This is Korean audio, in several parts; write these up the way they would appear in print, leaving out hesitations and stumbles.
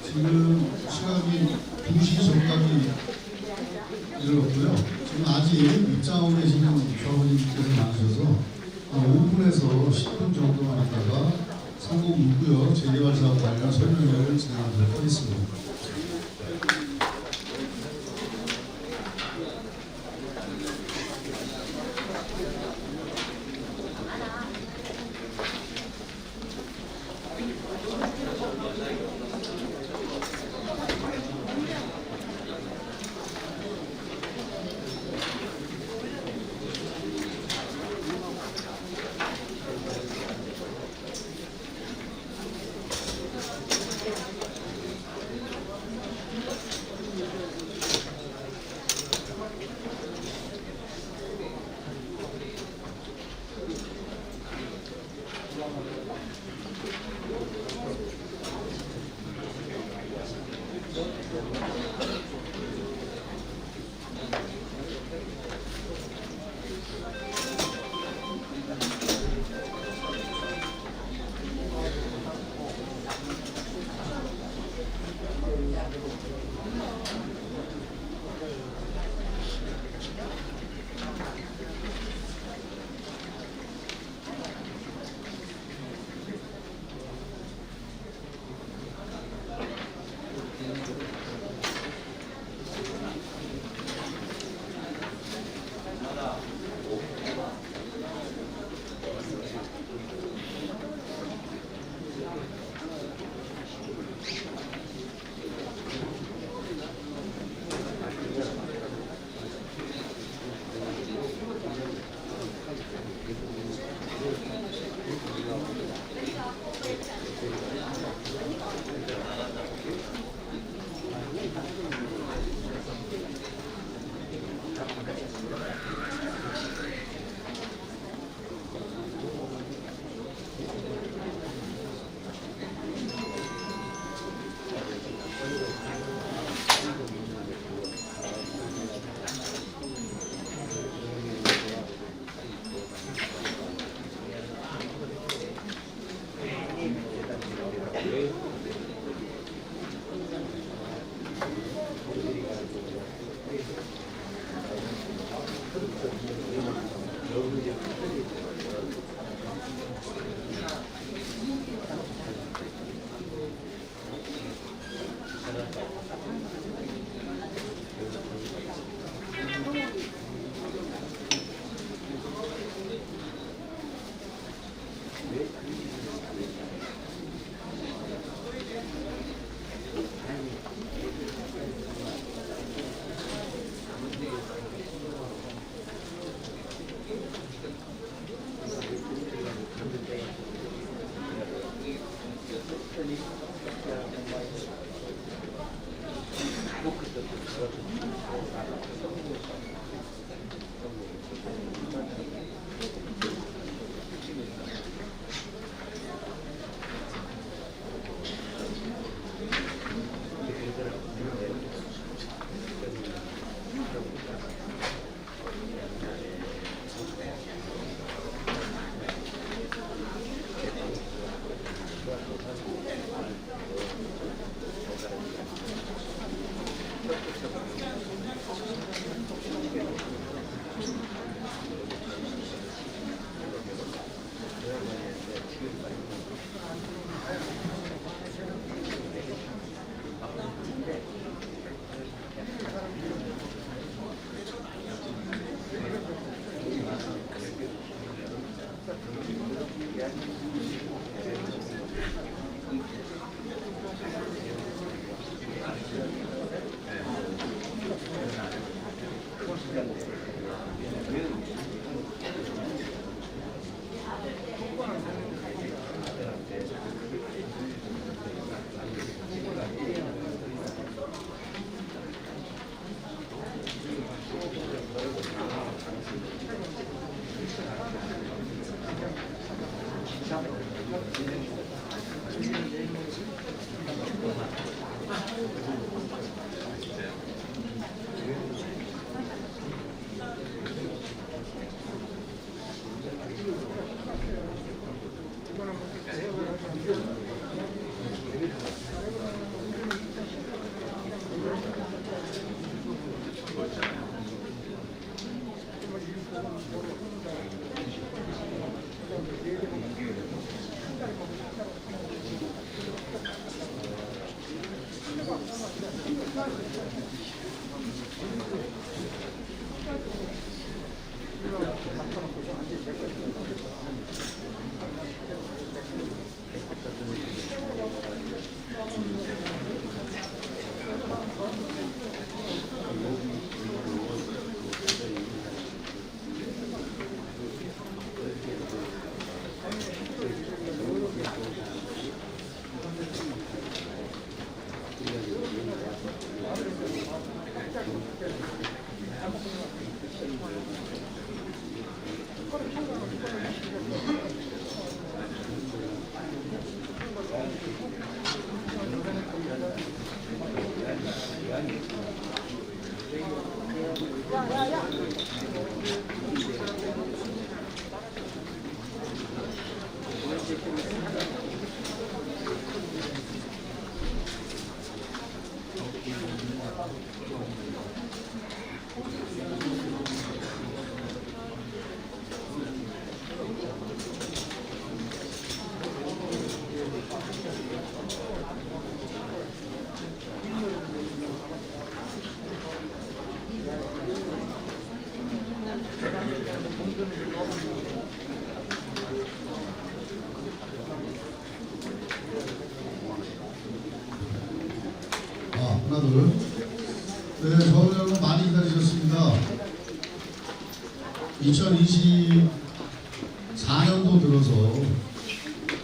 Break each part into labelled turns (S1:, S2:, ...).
S1: 지금 시각이 2시 전까지 이르렀고요. 지금 아직 입장하고 계시는 조합원님께서 많으셔서 5분에서 10분 정도만 있다가 상공 6구역 재개발 사업 관련 설명회를 진행하도록 하겠습니다. 하나 둘. 네, 조합원 여러분 많이 기다리셨습니다. 2024년도 들어서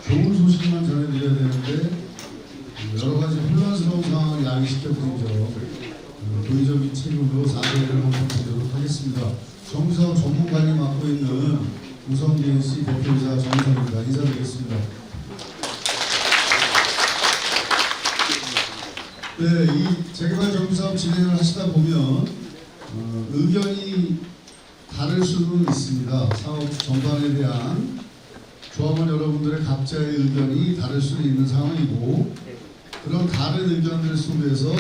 S1: 좋은 소식만 전해드려야 되는데 여러 가지 혼란스러운 상황을 야기시켜드린 점 도의적인 책임으로 사죄를 한번 드리도록 하겠습니다. 정비사업 전문관이 맡고 있는 우성DNC 대표이사 정성입니다. 인사드리겠습니다. 네, 이 재개발 정비사업 진행을 하시다 보면 의견이 다를 수는 있습니다. 사업 전반에 대한 조합원 여러분들의 각자의 의견이 다를 수는 있는 상황이고 그런 다른 의견들 속에서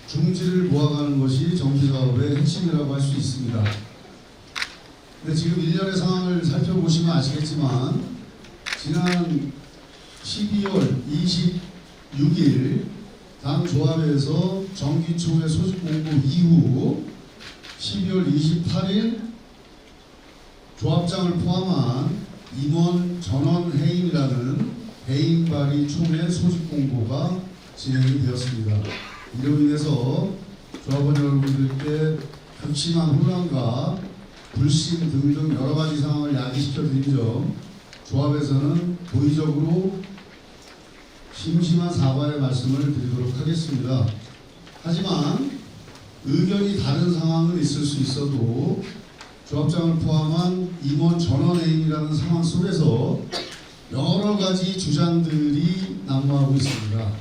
S1: 중지를 모아가는 것이 정비사업의 핵심이라고 할 수 있습니다. 근데 지금 1년의 상황을 살펴보시면 아시겠지만 지난 12월 26일 당 조합에서 정기총회 소집 공고 이후 12월 28일 조합장을 포함한 임원 전원 해임이라는 해임 발의 총회 소집 공고가 진행이 되었습니다. 이로 인해서 조합원 여러분들께 극심한 혼란과 불신 등등 여러 가지 상황을 야기시켜 드린 점 조합에서는 도의적으로 심심한 사과의 말씀을 드리도록 하겠습니다. 하지만 의견이 다른 상황은 있을 수 있어도 조합장을 포함한 임원 전원해임이라는 상황 속에서 여러 가지 주장들이 난무하고 있습니다.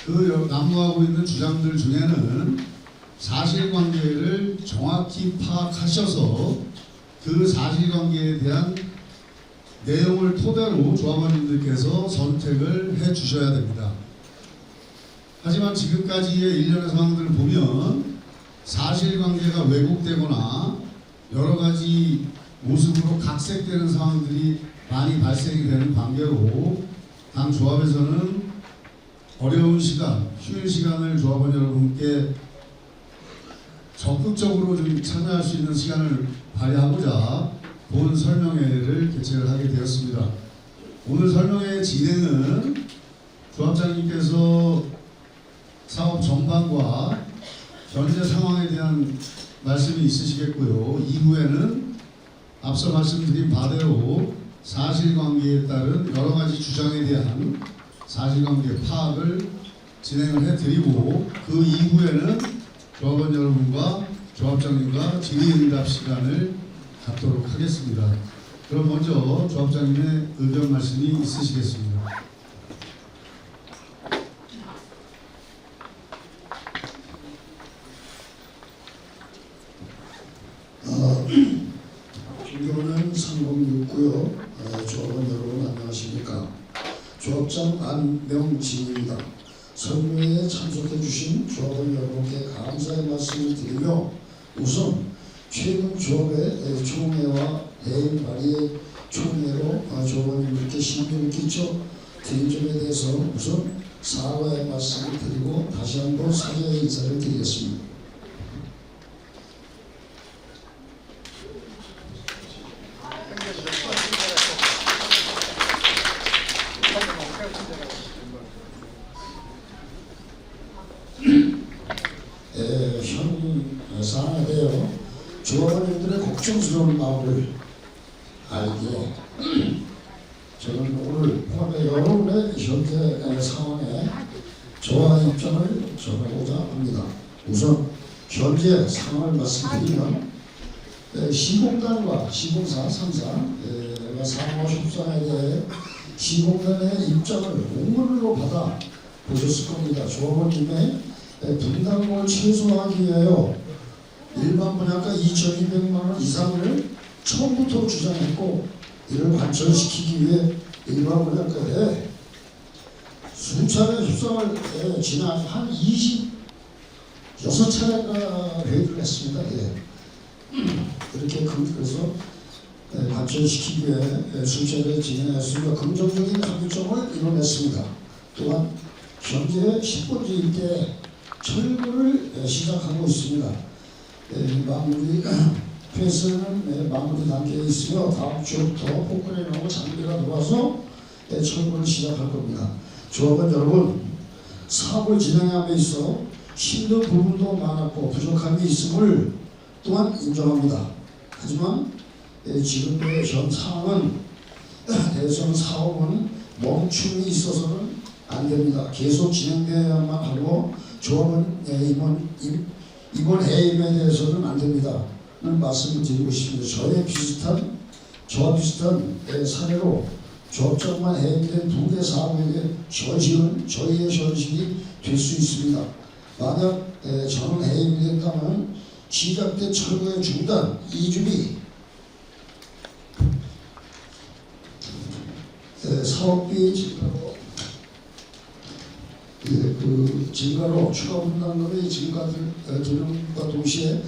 S1: 그 난무하고 있는 주장들 중에는 사실관계를 정확히 파악하셔서 그 사실관계에 대한 내용을 토대로 조합원님들께서 선택을 해 주셔야 됩니다. 하지만 지금까지의 일련의 상황들을 보면 사실관계가 왜곡되거나 여러 가지 모습으로 각색되는 상황들이 많이 발생이 되는 관계로 당 조합에서는 어려운 시간, 휴일 시간을 조합원 여러분께 적극적으로 좀 참여할 수 있는 시간을 발휘하고자 본 설명회를 개최를 하게 되었습니다. 오늘 설명회 진행은 조합장님께서 사업 전반과 현재 상황에 대한 말씀이 있으시겠고요. 이후에는 앞서 말씀드린 바대로 사실관계에 따른 여러 가지 주장에 대한 사실관계 파악을 진행을 해드리고 그 이후에는 조합원 여러분과 조합장님과 질의응답 시간을 갖도록 하겠습니다. 그럼 먼저 조합장님의 의견 말씀이 있으시겠습니다.
S2: 존경하는 3069요. 조합원 여러분 안녕하십니까. 조합장 안명진입니다. 설명회에 참석해 주신 조합원 여러분께 감사의 말씀을 드리며 우선 최근 조합의 총회와 해임 발의 총회로 조합원님들께 신경을 끼쳐 드린 점에 대해서 우선 사과의 말씀을 드리고 다시 한번 사죄의 인사를 드리겠습니다. 현 상황에 대해 조합원님들의 걱정스러운 마음을 알기에 저는 오늘 여러분의 현재 상황에 저와 입장을 전하고자 합니다. 우선 현재 상황을 말씀드리면 시공단과 시공사 3사가 상호 협상에 대해 시공단의 입장을 공문으로 받아 보셨을 겁니다. 조합원님의 분담금을 최소화하기 위하여 일반 분양가 2,200만원 이상을 처음부터 주장했고 이를 관철시키기 위해 일반 분양가에 수차례 협상을 지난 한 26차례가 회의를 했습니다. 이렇게 그래서 관철시키기 위해 수차례 진행했습니다. 긍정적인 합의점을 이뤄냈습니다. 또한 현재 10번째 때 철거를 시작하고 있습니다. 마무리 폐쇄는 마무리 단계에 있으며 다음 주부터 포크레인하고 장비가 들어와서 철거를 시작할 겁니다. 조합원 여러분, 사업을 진행함에 있어 힘든 부분도 많았고 부족함이 있음을 또한 인정합니다. 하지만 지금의 현 상황은 대선 사업은 멈춤이 있어서는 안 됩니다. 계속 진행되어야만 하고 조합은 이번 해임에 대해서는 안 됩니다. 는 말씀을 드리고 싶습니다. 저와 비슷한 사례로 조합장만 해임된 2개 사업에게 저희의 현실이 될 수 있습니다. 만약 저는 해임이 된다면 시작된 철거의 중단, 이주비, 사업비 증가로 추가 분담금의 증가들과 동시에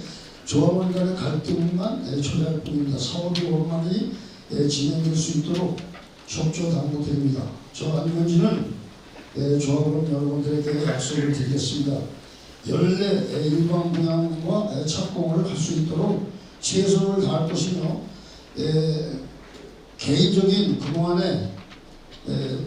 S2: 조합원 간의 갈등만 초래할 뿐입니다. 사업이 원만히 진행될 수 있도록 협조 당부드립니다. 저 안면지는 조합원 여러분들에게 약속을 드리겠습니다. 연례 일반 분양과 착공을 할 수 있도록 최선을 다할 것이며 개인적인 그동안에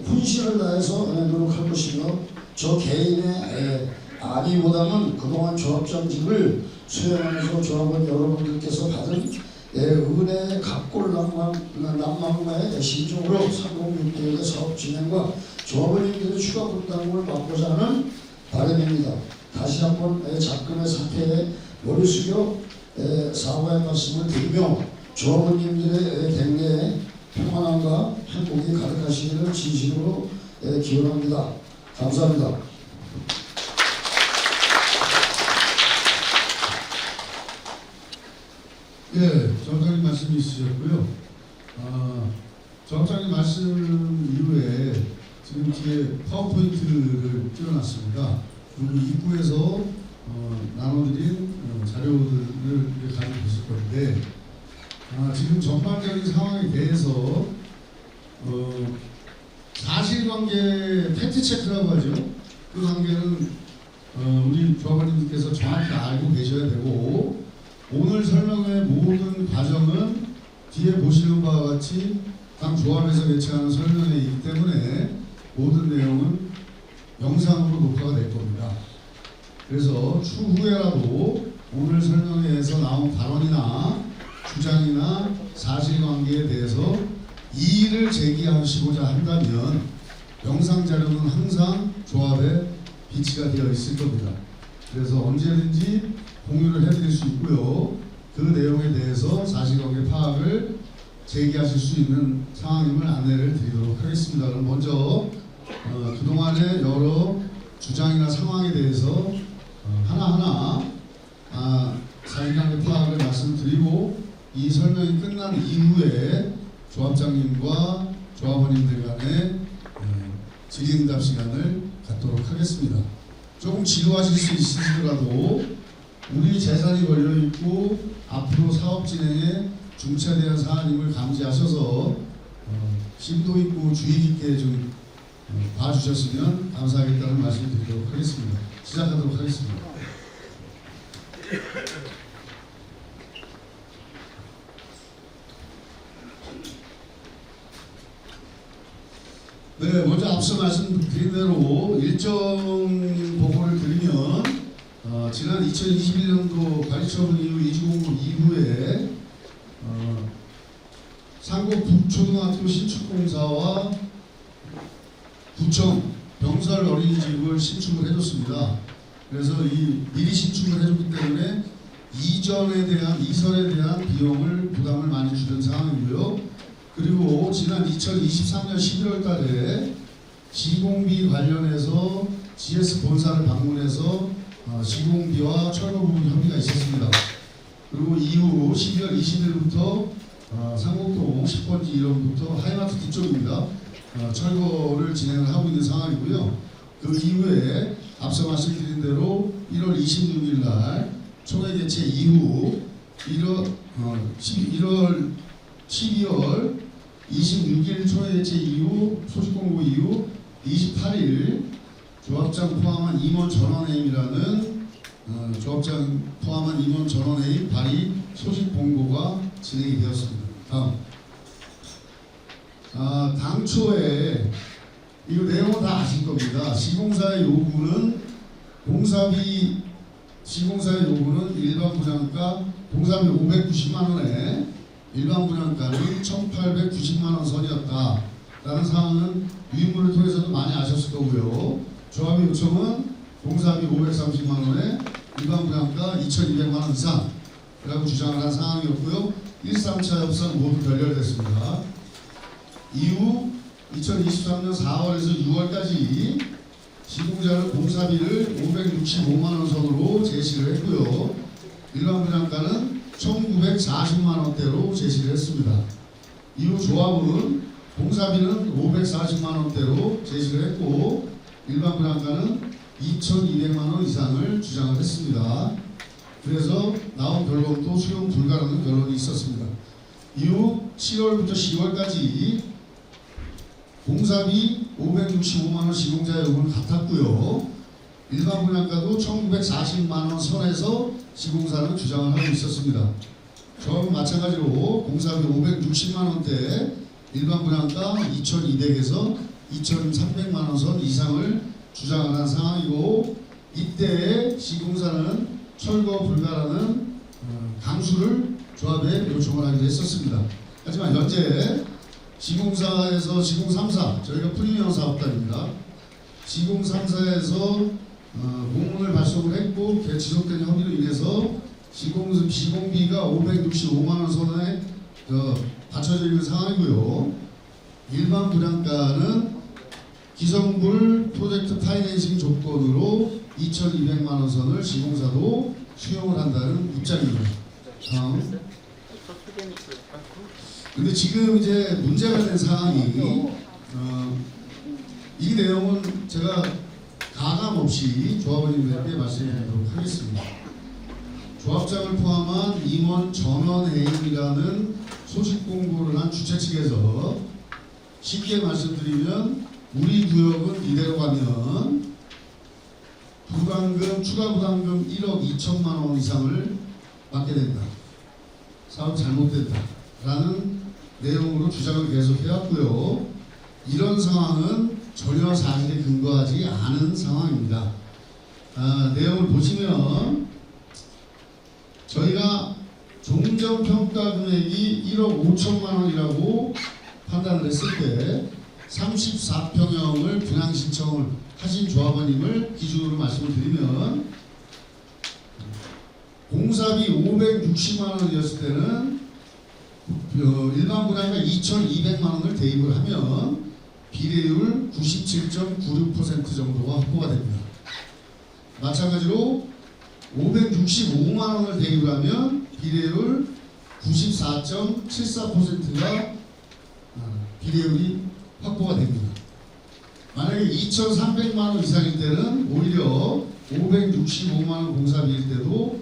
S2: 혼신을 다해서 노력할 것이며 저 개인의 아니보다는 그동안 조합장직을 수행하면서 조합원 여러분들께서 받은 은혜의 각골난망에 심적으로 3066개의 사업 진행과 조합원님들의 추가 분담금을 받고자 하는 바람입니다. 다시 한번 작금의 사태에 머리 숙여 사과의 말씀을 드리며 조합원님들의 갱내에 평안함과 행복이 가득하시기를 진심으로 기원합니다. 감사합니다.
S1: 예, 정장님 말씀이 있으셨고요. 정장님 말씀 이후에 지금 뒤에 파워포인트를 띄워놨습니다. 그리고 입구에서 나눠드린 자료들을 가지고 있을 건데 지금 전반적인 상황에 대해서 사실관계 팩트체크라고 하죠. 그 관계는 우리 조합원님께서 정확히 알고 계셔야 되고 오늘 설명의 모든 과정은 뒤에 보시는 바와 같이 각 조합에서 개최하는 설명회이기 때문에 모든 내용은 영상으로 녹화가 될 겁니다. 그래서 추후에라도 오늘 설명회에서 나온 발언이나 주장이나 사실관계에 대해서 이의를 제기하시고자 한다면 영상 자료는 항상 조합에 비치가 되어 있을 겁니다. 그래서 언제든지 공유를 해드릴 수 있고요. 그 내용에 대해서 사실관계 파악을 제기하실 수 있는 상황임을 안내를 드리도록 하겠습니다. 그럼 먼저 그동안의 여러 주장이나 상황에 대해서 하나하나 사실관계 파악을 말씀드리고 이 설명이 끝난 이후에 조합장님과 조합원님들 간의 질의응답 시간을 갖도록 하겠습니다. 조금 지루하실 수 있으시더라도 우리 재산이 걸려있고 앞으로 사업 진행에 중차대한 사안임을 감지하셔서 심도 있고 주의 깊게 좀 봐주셨으면 감사하겠다는 말씀을 드리도록 하겠습니다. 시작하도록 하겠습니다. 네, 먼저 앞서 말씀드린 대로 일정 보고를 드리면 지난 2021년도 관리처분 이후 이주공고 이후에 상고 북초등학교 신축공사와 구청 병설 어린이집을 신축을 해줬습니다. 그래서 이 미리 신축을 해줬기 때문에 이전에 대한 이설에 대한 비용을 부담을 많이 주는 상황이고요. 그리고 지난 2023년 11월 달에 시공비 관련해서 GS 본사를 방문해서 시공비와 철거 부분 협의가 있었습니다. 그리고 이후 12월 20일부터 상곡동 10번지 1호부터 하이마트 뒤쪽입니다. 철거를 진행을 하고 있는 상황이고요. 그 이후에 앞서 말씀드린 대로 1월 26일 날 총회 개최 이후 12월 26일 총회 개최 이후 소식 공고 이후 28일 조합장 포함한 임원 전원회의라는 조합장 포함한 임원 전원회의 발의 소식 공고가 진행이 되었습니다. 다음 당초에 이 내용은 다 아실 겁니다. 시공사의 요구는 공사비 시공사의 요구는 일반 분양가 공사비 590만 원에 일반 분양가는 1,890만 원 선이었다라는 사항은 위임물을 통해서도 많이 아셨을 거고요. 조합의 요청은 공사비 530만 원에 일반 분양가 2,200만 원 이상이라고 주장을 한 상황이었고요. 1, 3차 협상 모두 결렬됐습니다. 이후 2023년 4월에서 6월까지 시공자는 공사비를 565만 원 선으로 제시를 했고요. 일반 분양가는 1,940만 원대로 제시를 했습니다. 이후 조합은 공사비는 540만 원대로 제시를 했고 일반 분양가는 2,200만 원 이상을 주장을 했습니다. 그래서 나온 결론도 수용 불가라는 결론이 있었습니다. 이후 7월부터 10월까지 공사비 565만 원 시공자 요구는 같았고요. 일반 분양가도 1,940만 원 선에서 시공사는 주장을 하고 있었습니다. 저하고 마찬가지로 공사비 560만 원대, 일반 분양가 2,200에서 2,300만 원 선 이상을 주장을 한 상황이고 이때 시공사는 철거 불가라는 강수를 조합에 요청을 하기도 했었습니다. 하지만 현재 시공3사 저희가 프리미엄 사업단입니다. 시공 3사에서 공문을 발송을 했고 지속된 협의로 인해서 시공비가 565만 원 선에 받쳐져 있는 상황이고요. 일반 분양가는 기성불 프로젝트 파이낸싱 조건으로 2,200만 원 선을 시공사도 수용을 한다는 입장입니다. 다음. 근데 지금 이제 문제가 된 상황이 이 내용은 제가 가감 없이 조합원님들께 말씀드리도록 하겠습니다. 조합장을 포함한 임원 전원회의라는 소식 공고를 한 주최 측에서 쉽게 말씀드리면 우리 구역은 이대로 가면 부담금, 추가 부담금 1억 2천만 원 이상을 받게 된다. 사업 잘못된다. 라는 내용으로 주장을 계속 해왔고요. 이런 상황은 전혀 사실에 근거하지 않은 상황입니다. 내용을 보시면 저희가 종전 평가 금액이 1억 5천만 원이라고 판단을 했을 때 34평형을 분양 신청을 하신 조합원님을 기준으로 말씀을 드리면 공사비 560만 원이었을 때는 일반 분양가 2,200만 원을 대입을 하면 비례율 97.96% 정도가 확보가 됩니다. 마찬가지로 565만 원을 대입을 하면 비례율 94.74%가 비례율이 확보가 됩니다. 만약에 2,300만 원 이상일 때는 오히려 565만 원 공사비일 때도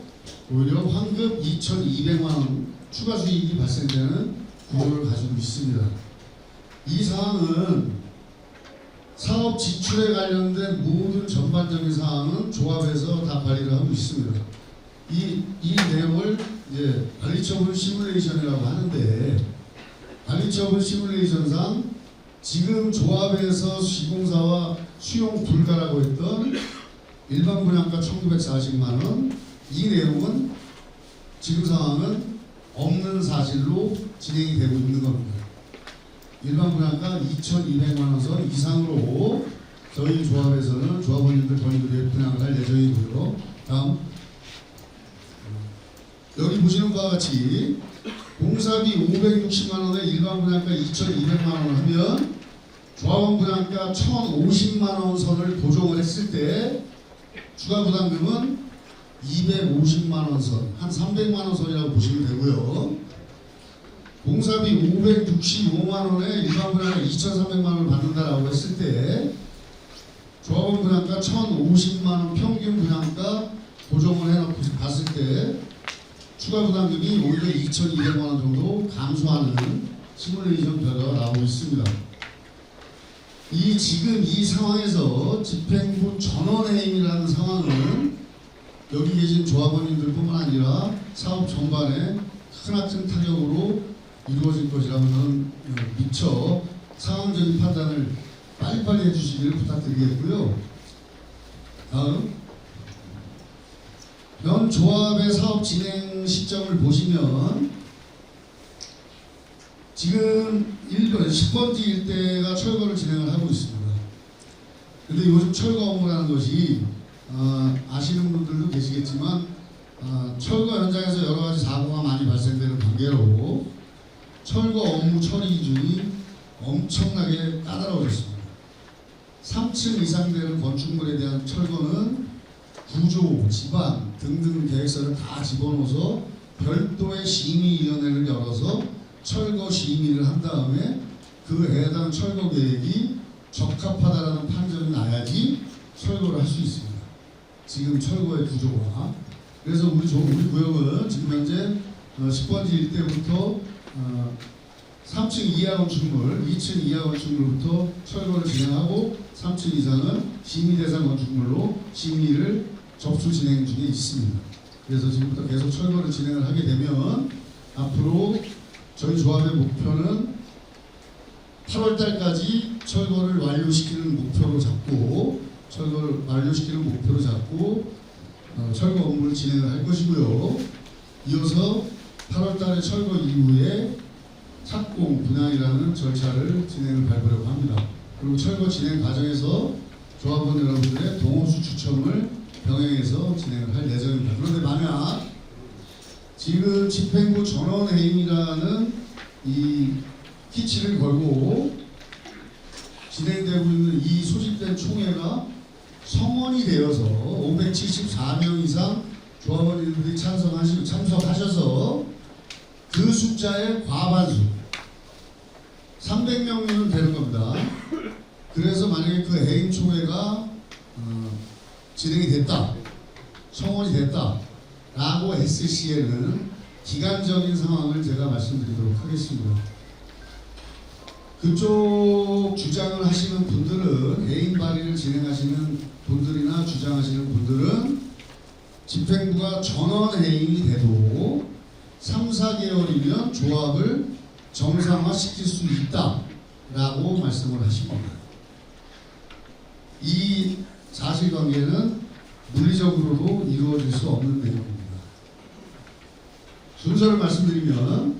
S1: 오히려 환급 2,200만 원 추가 수익이 발생되는 구조를 가지고 있습니다. 이 사항은 사업 지출에 관련된 모든 전반적인 사항은 조합에서 다 관리를 하고 있습니다. 이 내용을 이제 관리처분 시뮬레이션이라고 하는데 관리처분 시뮬레이션상 지금 조합에서 시공사와 수용 불가라고 했던 일반 분양가 1,940만 원 이 내용은 지금 상황은 없는 사실로 진행이 되고 있는 겁니다. 일반 분양가 2,200만 원 선 이상으로 저희 조합에서는 조합원님들 본인들이 분양을 할 예정이고요. 다음 여기 보시는 바와 같이 공사비 560만 원에 일반 분양가 2,200만 원을 하면 조합원 분양가 1,050만 원 선을 보정을 했을 때 추가 부담금은 250만 원 선, 한 300만 원 선이라고 보시면 되고요. 공사비 565만 원에 일반 분양가 2,300만 원을 받는다라고 했을 때 조합원 분양가 1,050만 원 평균 분양가 고정을 해놓고 봤을 때 추가 부담금이 오히려 2,200만 원 정도 감소하는 시뮬레이션 결과가 나오고 있습니다. 지금 이 상황에서 집행부 전원해임이라는 상황은 여기 계신 조합원님들뿐만 아니라 사업 전반에 크나큰 타격으로 이루어질 것이라고 저는 미처 상황적인 판단을 빨리빨리 해주시기를 부탁드리겠고요. 다음 현 조합의 사업 진행 시점을 보시면 지금 10번지 일대가 철거를 진행을 하고 있습니다. 근데 요즘 철거 업무라는 것이 아시는 분들도 계시겠지만 철거 현장에서 여러 가지 사고가 많이 발생되는 관계로 철거 업무 처리 기준이 엄청나게 까다로워졌습니다. 3층 이상 되는 건축물에 대한 철거는 구조, 집안 등등 계획서를 다 집어넣어서 별도의 심의위원회를 열어서 철거 심의를 한 다음에 그 해당 철거 계획이 적합하다라는 판정이 나야지 철거를 할 수 있습니다. 지금 철거의 구조가. 그래서 우리 구역은 지금 현재 10번지 일대부터 3층 이하 건축물, 2층 이하 건축물부터 철거를 진행하고 3층 이상은 심의 대상 건축물로 심의를 접수 진행 중에 있습니다. 그래서 지금부터 계속 철거를 진행을 하게 되면 앞으로 저희 조합의 목표는 8월 달까지 철거를 완료시키는 목표로 잡고 철거 업무를 진행을 할 것이고요. 이어서 8월 달에 철거 이후에 착공, 분양이라는 절차를 진행을 밟으려고 합니다. 그리고 철거 진행 과정에서 조합원 여러분들의 동호수 추첨을 병행해서 진행을 할 예정입니다. 그런데 만약 지금 집행부 전원해임이라는 이 키치를 걸고 진행되고 있는 이 소집된 총회가 성원이 되어서 574명 이상 조합원님들이 참석하셔서 그 숫자의 과반수 300명이면 되는 겁니다. 그래서 만약에 그 해임 총회가 진행이 됐다, 성원이 됐다 라고 했을 시에는 기간적인 상황을 제가 말씀드리도록 하겠습니다. 그쪽 주장을 하시는 분들은, 해임 발의를 진행하시는 분들이나 주장하시는 분들은 집행부가 전원 해임이 돼도 3, 4개월이면 조합을 정상화시킬 수 있다라고 말씀을 하십니다. 이 사실관계는 물리적으로도 이루어질 수 없는 내용입니다. 순서를 말씀드리면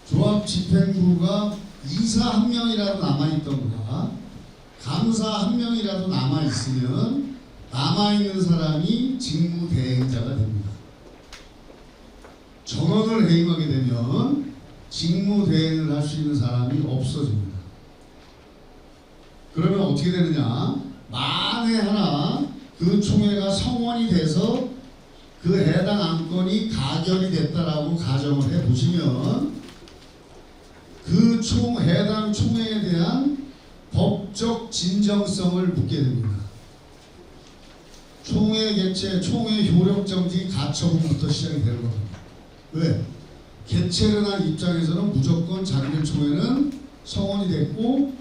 S1: 조합 집행부가 이사 1명이라도 남아있던가 감사 1명이라도 남아있으면 남아있는 사람이 직무대행자가 됩니다. 전원을 해임하게 되면 직무대행을 할 수 있는 사람이 없어집니다. 그러면 어떻게 되느냐? 만에 하나 그 총회가 성원이 돼서 그 해당 안건이 가결이 됐다라고 가정을 해보시면 그 해당 총회에 대한 법적 진정성을 묻게 됩니다. 총회 개최, 총회 효력정지 가처분부터 시작이 되는 겁니다. 왜? 개최를 한 입장에서는 무조건 자기들 총회는 성원이 됐고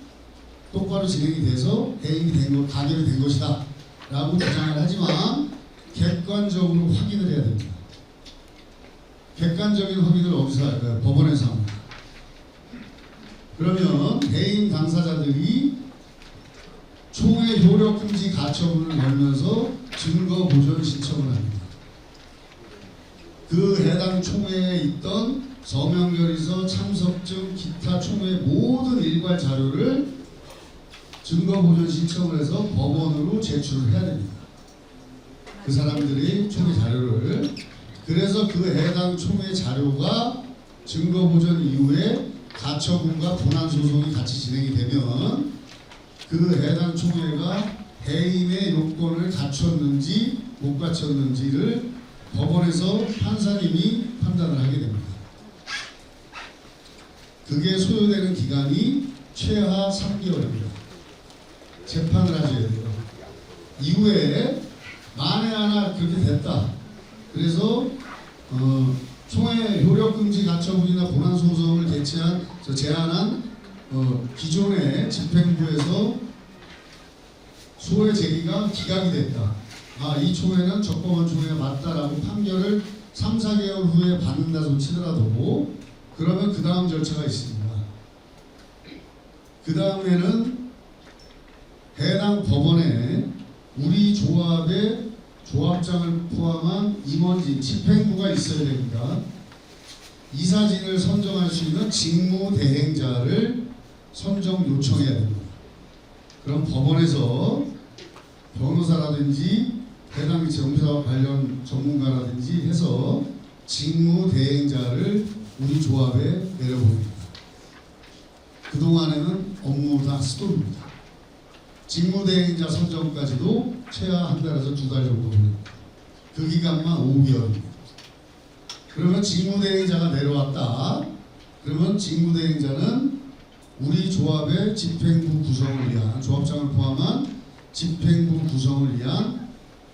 S1: 똑바로 진행이 돼서 해임이 된 것, 가결이 된 것이다 라고 주장을 하지만 객관적으로 확인을 해야 됩니다. 객관적인 확인을 어디서 할까요? 법원에서 합니다. 그러면 해임 당사자들이 총회 효력금지 가처분을 걸면서 증거 보존 신청을 합니다. 그 해당 총회에 있던 서명결의서, 참석증, 기타 총회 모든 일괄 자료를 증거 보존 신청을 해서 법원으로 제출을 해야 됩니다. 그 사람들이 총회 자료를. 그래서 그 해당 총회 자료가 증거 보존 이후에 가처분과 분한 소송이 같이 진행이 되면 그 해당 총회가 해임의 요건을 갖췄는지 못 갖췄는지를 법원에서 판사님이 판단을 하게 됩니다. 그게 소요되는 기간이 최하 3개월입니다. 재판을 하셔야 돼요. 이후에 만에 하나 그렇게 됐다. 그래서 총회 효력금지 가처분이나 본안 소송을 제한한 기존의 집행부에서 소회 제기가 기각이 됐다. 이 총회는 적법한 총회가 맞다라고 판결을 3, 4개월 후에 받는다고 치더라도 그러면 그 다음 절차가 있습니다. 그 다음에는 해당 법원에 우리 조합의 조합장을 포함한 임원진, 집행부가 있어야 됩니다. 이사진을 선정할 수 있는 직무대행자를 선정 요청해야 됩니다. 그럼 법원에서 변호사라든지 해당 정비사업 관련 전문가라든지 해서 직무대행자를 우리 조합에 내려보냅니다. 그동안에는 업무 다 스톱입니다. 직무대행자 선정까지도 최하 한 달에서 두 달 정도 걸립니다. 그 기간만 5개월입니다. 그러면 직무대행자가 내려왔다. 그러면 직무대행자는 우리 조합의 집행부 구성을 위한, 조합장을 포함한 집행부 구성을 위한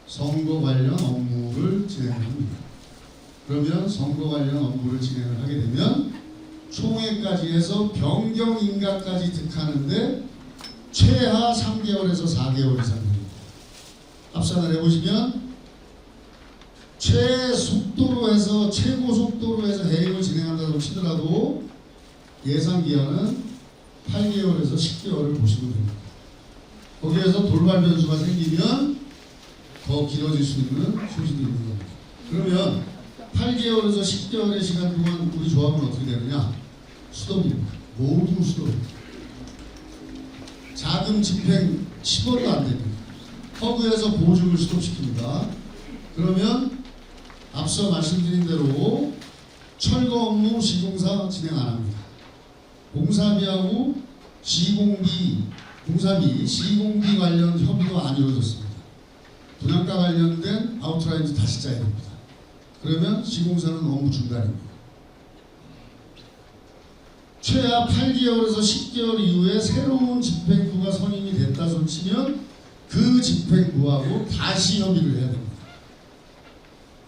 S1: 선거 관련 업무를 진행합니다. 그러면 선거 관련 업무를 진행을 하게 되면 총회까지 해서 변경 인가까지 득하는데 최하 3개월에서 4개월 이상 됩니다. 합산을 해보시면 최속도로 해서 최고 속도로 해서 해임을 진행한다고 치더라도 예상 기한은 8개월에서 10개월을 보시면 됩니다. 거기에서 돌발 변수가 생기면 더 길어질 수 있는 소지도 있는 겁니다. 그러면 8개월에서 10개월의 시간 동안 우리 조합은 어떻게 되느냐? 수동입니다. 모두 수동입니다. 자금 집행 10원도 안 됩니다. 허브에서 보증을 스톱시킵니다. 그러면 앞서 말씀드린 대로 철거 업무 시공사 진행 안 합니다. 공사비하고 공사비, 시공비 관련 협의도 안 이루어졌습니다. 분양가 관련된 아웃라인도 다시 짜야 됩니다. 그러면 시공사는 업무 중단입니다. 최하 8개월에서 10개월 이후에 새로운 집행부가 선임이 됐다 손 치면 그 집행부하고 다시 협의를 해야 됩니다.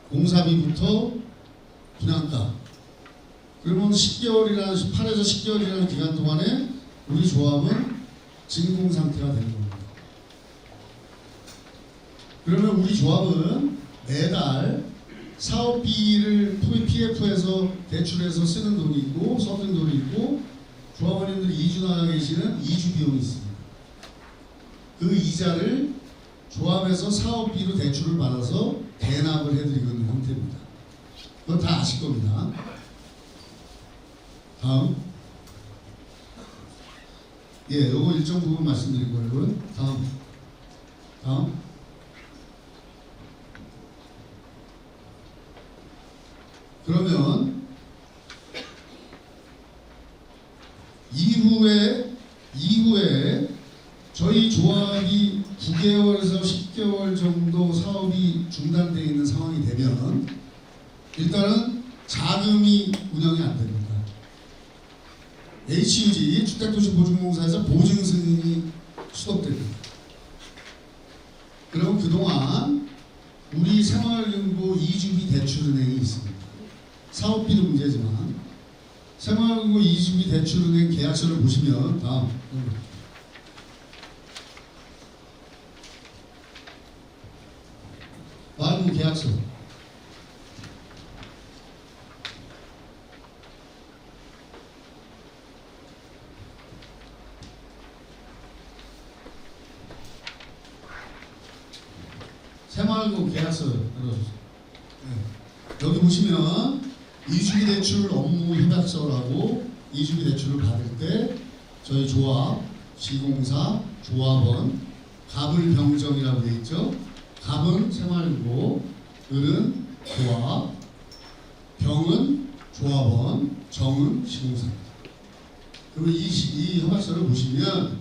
S1: 공사비부터 분양가. 그러면 8에서 10개월이라는 기간 동안에 우리 조합은 진공 상태가 되는 겁니다. 그러면 우리 조합은 매달 사업비를 PF에서 대출해서 쓰는 돈이 있고 써든 돈이 있고 조합원님들이 이주 나가 계시는 이주 비용이 있습니다. 그 이자를 조합에서 사업비로 대출을 받아서 대납을 해드리고 있는 형태입니다. 그건 다 아실 겁니다. 다음. 예, 요거 일정 부분 말씀드린 거예요. 다음. 그러면 이후에 저희 조합이 9개월에서 10개월 정도 사업이 중단되어 있는 상황이 되면 일단은 자금이 운영이 안 됩니다. HUG 주택도시보증공사에서 보증 승인이 수독됩니다. 그럼 그동안 우리 새마을금고 이주비 대출은행이 있습니다. 사업비도 문제지만 새마을금고 이주비 대출은행 계약서를 보시면 다음 마을금고 계약서 새마을금고 계약서 열어주세요. 네. 여기 보시면 이주비 대출 업무 협약서라고 이주비 대출을 받을 때 저희 조합, 시공사, 조합원, 갑을 병정이라고 되어 있죠. 갑은 새마을금고, 을은 조합, 병은 조합원, 정은 시공사입니다. 그러면 이 협약서를 보시면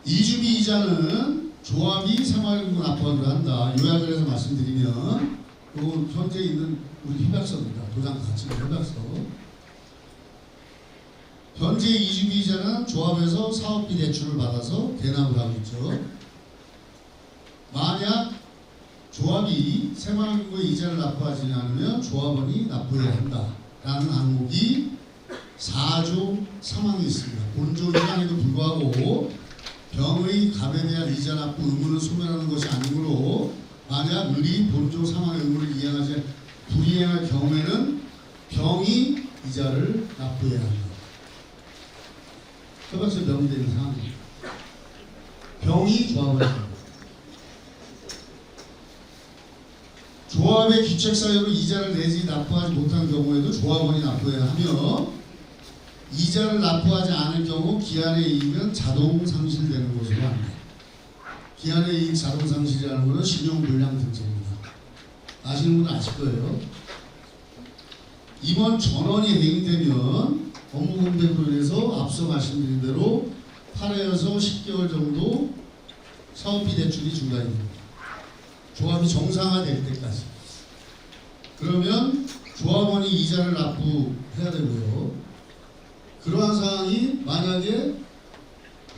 S1: 이주비 이자는 조합이 새마을금고 납부하기로 한다. 요약을 해서 말씀드리면 이건 현재 있는 우리 협약서입니다. 도장 같이 있는 협약서. 현재 이주비 이자는 조합에서 사업비 대출을 받아서 대납을 하고 있죠. 만약 조합이 새마을금고에 이자를 납부하지 않으면 조합원이 납부해야 한다라는 항목이 4조 3항이 있습니다. 본조 1항에도 불구하고 병의 갑에 대한 이자 납부 의무는 소멸하는 것이 아니므로 만약 을이 본조 3항의 의무를 이행하지 불이행할 경우에는 병이 이자를 납부해야 합니다. 협약서에 명되어 있는 사항입니다. 병이 조합을 합니다. 조합의 기책 사유로 이자를 내지 납부하지 못한 경우에도 조합원이 납부해야 하며 이자를 납부하지 않을 경우 기한의 이익은 자동 상실되는 것으로 합니다. 기한의 이익 자동 상실이라는 것은 신용불량 등재입니다. 아시는 분은 아실 거예요. 임원 전원이 해임되면 업무 공백으로 인해서 앞서 말씀드린 대로 8회에서 10개월 정도 사업비 대출이 중단됩니다. 조합이 정상화될 때까지. 그러면 조합원이 이자를 납부해야 되고요. 그러한 사항이 만약에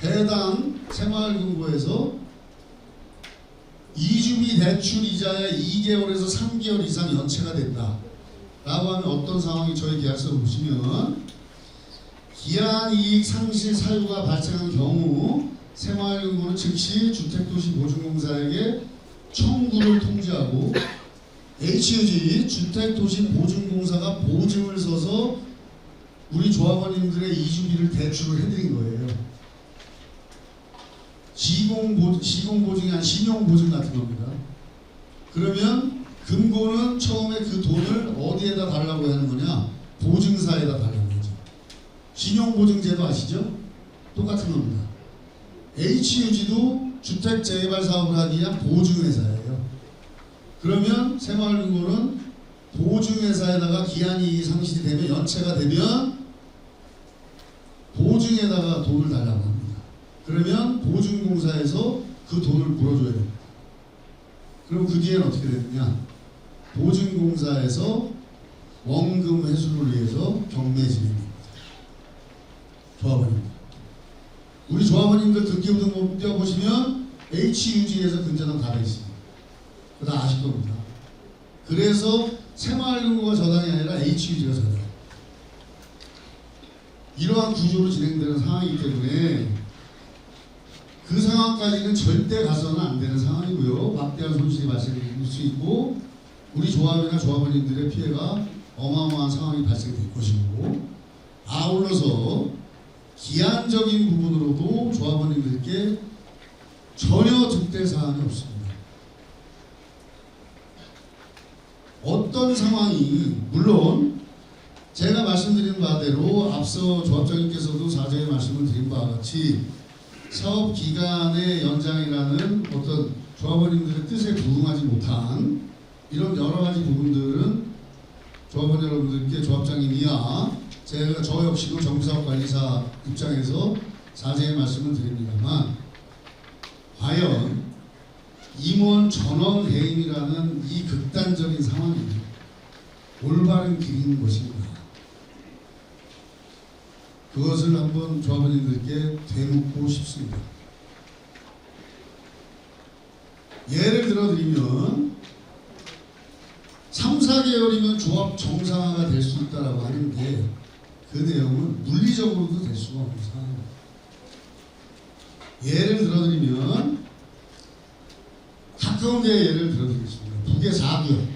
S1: 해당 새마을금고에서 이주비 대출 이자의 2개월에서 3개월 이상 연체가 된다 라고 하면 어떤 상황이 저희 계약서를 보시면 기한이익 상실 사유가 발생한 경우 새마을금고는 즉시 주택도시보증공사에게 청구를 통지하고 HUG 주택도시보증공사가 보증을 서서 우리 조합원님들의 이주비를 대출을 해드린 거예요. 시공보증이 아니라 신용보증 같은 겁니다. 그러면 금고는 처음에 그 돈을 어디에다 달라고 하는 거냐? 보증사에다 달라는 거죠. 신용보증제도 아시죠? 똑같은 겁니다. HUG도 주택 재개발 사업을 하기 위한 보증회사예요. 그러면 새마을금고는 보증회사에다가 기한이 상실이 되면 연체가 되면 보증에다가 돈을 달라고 합니다. 그러면 보증공사에서 그 돈을 물어줘야 됩니다. 그럼 그 뒤에는 어떻게 되느냐? 보증공사에서 원금 회수를 위해서 경매 진행입니다. 조합원입니다. 우리 조합원님들 등기부등본 떼어보시면 HUG에서 근저당 다 있습니다. 그거 다 아실 겁니다. 그래서 새마을금고가 저당이 아니라 HUG가 저당. 이러한 구조로 진행되는 상황이기 때문에 그 상황까지는 절대 가서는 안 되는 상황이고요. 막대한 손실이 발생될 수 있고 우리 조합이나 조합원님들의 피해가 어마어마한 상황이 발생될 것이고 아울러서 기한적인 부분으로도 조합원님들께 전혀 득될 사항이 없습니다. 어떤 상황이 물론 제가 말씀드린 바대로 앞서 조합장님께서도 사전에 말씀을 드린 바와 같이 사업 기간의 연장이라는 어떤 조합원님들의 뜻에 부응하지 못한 이런 여러 가지 부분들은 조합원 여러분들께 조합장님이야 제가 저 역시도 정비사업관리사 입장에서 사전에 말씀을 드립니다만 과연 임원 전원 해임이라는 이 극단적인 상황이 올바른 길인 것인가? 그것을 한번 조합원님들께 되묻고 싶습니다. 예를 들어드리면 3, 4개월이면 조합 정상화가 될 수 있다고 하는데 그 내용은 물리적으로도 될 수가 없는 상황입니다. 예를 들어드리면 가까운 데 예를 들어드리겠습니다. 북의 4구역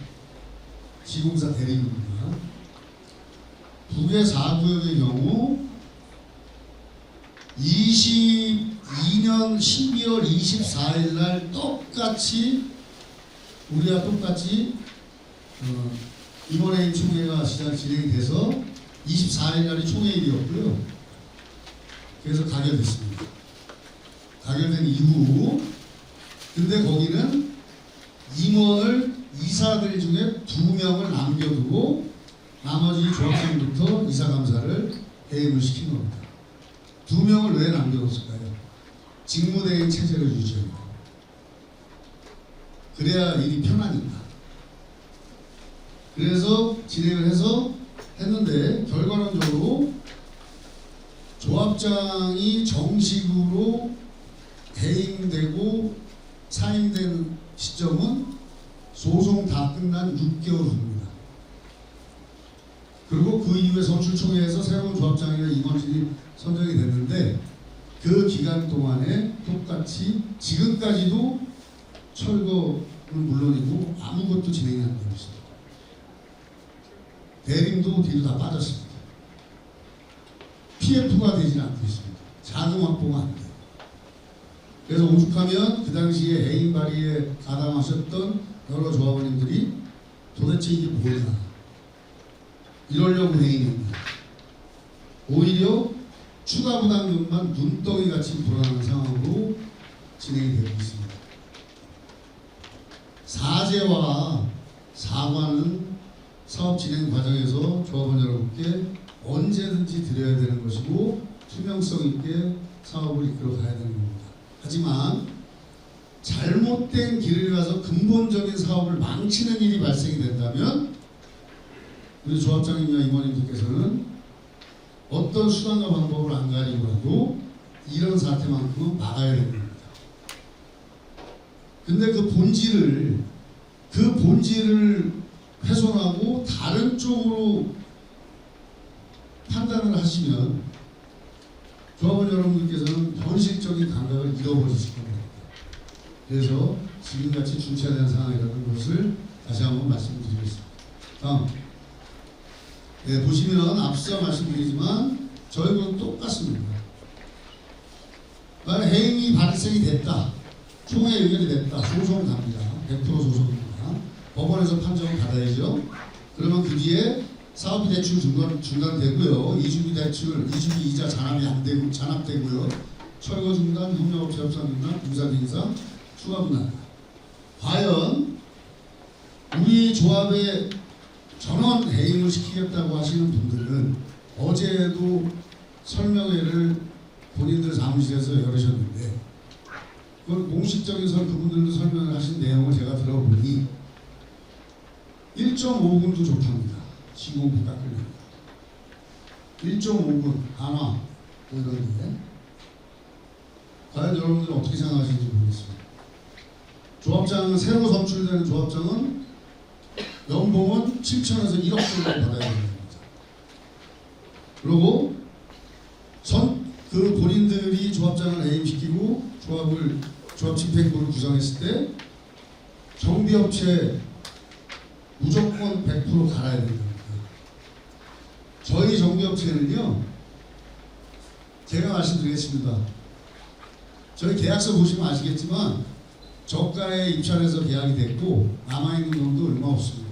S1: 시공사 대리입니다. 북의 4구역의 경우 22년 12월 24일 날 똑같이 우리와 똑같이 임원회의 총회가 진행이 돼서 24일 날이 총회일이었고요. 그래서 가결됐습니다. 가결된 이후 근데 거기는 임원을 이사들 중에 2명을 남겨두고 나머지 조합장부터 이사감사를 해임을 시킨 겁니다. 2명을 왜 남겨뒀을까요? 직무대행 체제를 유지합니다. 그래야 일이 편하니까. 그래서 진행을 해서 했는데 결과론적으로 조합장이 정식으로 해임되고 사임된 시점은 소송 다 끝난 6개월 후입니다. 그리고 그 이후에 선출총회에서 새로운 조합장이나 임원진이 선정이 됐는데 그 기간 동안에 똑같이 지금까지도 철거는 물론이고 아무것도 진행이 안 되고 있습니다. 대림도 뒤로 다 빠졌습니다. PF가 되지 않고 있습니다. 자금 확보가 안 돼요. 그래서 오죽하면 그 당시에 해임 발의에 가담하셨던 여러 조합원님들이 도대체 이게 뭐냐 이러려고 해있는데 오히려 추가 부담금만 눈덩이 같이 불어나는 상황으로 진행이 되고 있습니다. 사죄와 사과는 사업 진행 과정에서 조합원 여러분께 언제든지 드려야 되는 것이고 투명성 있게 사업을 이끌어 가야 되는 겁니다. 하지만 잘못된 길을 가서 근본적인 사업을 망치는 일이 발생이 된다면 우리 조합장님과 임원님들께서는 어떤 수단과 방법을 안 가리고라도 이런 사태만큼은 막아야 됩니다. 근데 그 본질을 훼손하고 다른 쪽으로 판단을 하시면 조합원 여러분들께서는 현실적인 감각을 잃어버리실 겁니다. 그래서 지금같이 중차된 상황이라는 것을 다시 한번 말씀드리겠습니다. 다음 보시면 앞서 말씀드리지만 저희도 똑같습니다. 만약 해임이 발생이 됐다. 총회 의결이 됐다. 소송 갑니다. 100% 소송입니다. 법원에서 판정을 받아야죠. 그러면 그 뒤에 사업비 대출 중단되고요. 이주비 이자 잔압되고요. 철거 중단, 협력업체 협상 중단, 공사 인상, 추가 분할. 과연 우리 조합의 전원 해임을 시키겠다고 하시는 분들은 어제도 설명회를 본인들 사무실에서 열으셨는데 공식적인 그분들도 설명을 하신 내용을 제가 들어보니 1.5분도 좋답니다. 시공비 깎으려고 1.5분 한화 이런 게 과연 여러분들은 어떻게 생각하시는지 모르겠습니다. 조합장은 새로 선출되는 조합장은 연봉은 7천에서 1억 정도 받아야 됩니다. 그리고 본인들이 조합장을 해임시키고 조합 집행부를 구성했을 때 정비업체 무조건 100% 갈아야 됩니다. 저희 정비업체는요, 제가 말씀드리겠습니다. 저희 계약서 보시면 아시겠지만 저가에 입찰해서 계약이 됐고 남아있는 돈도 얼마 없습니다.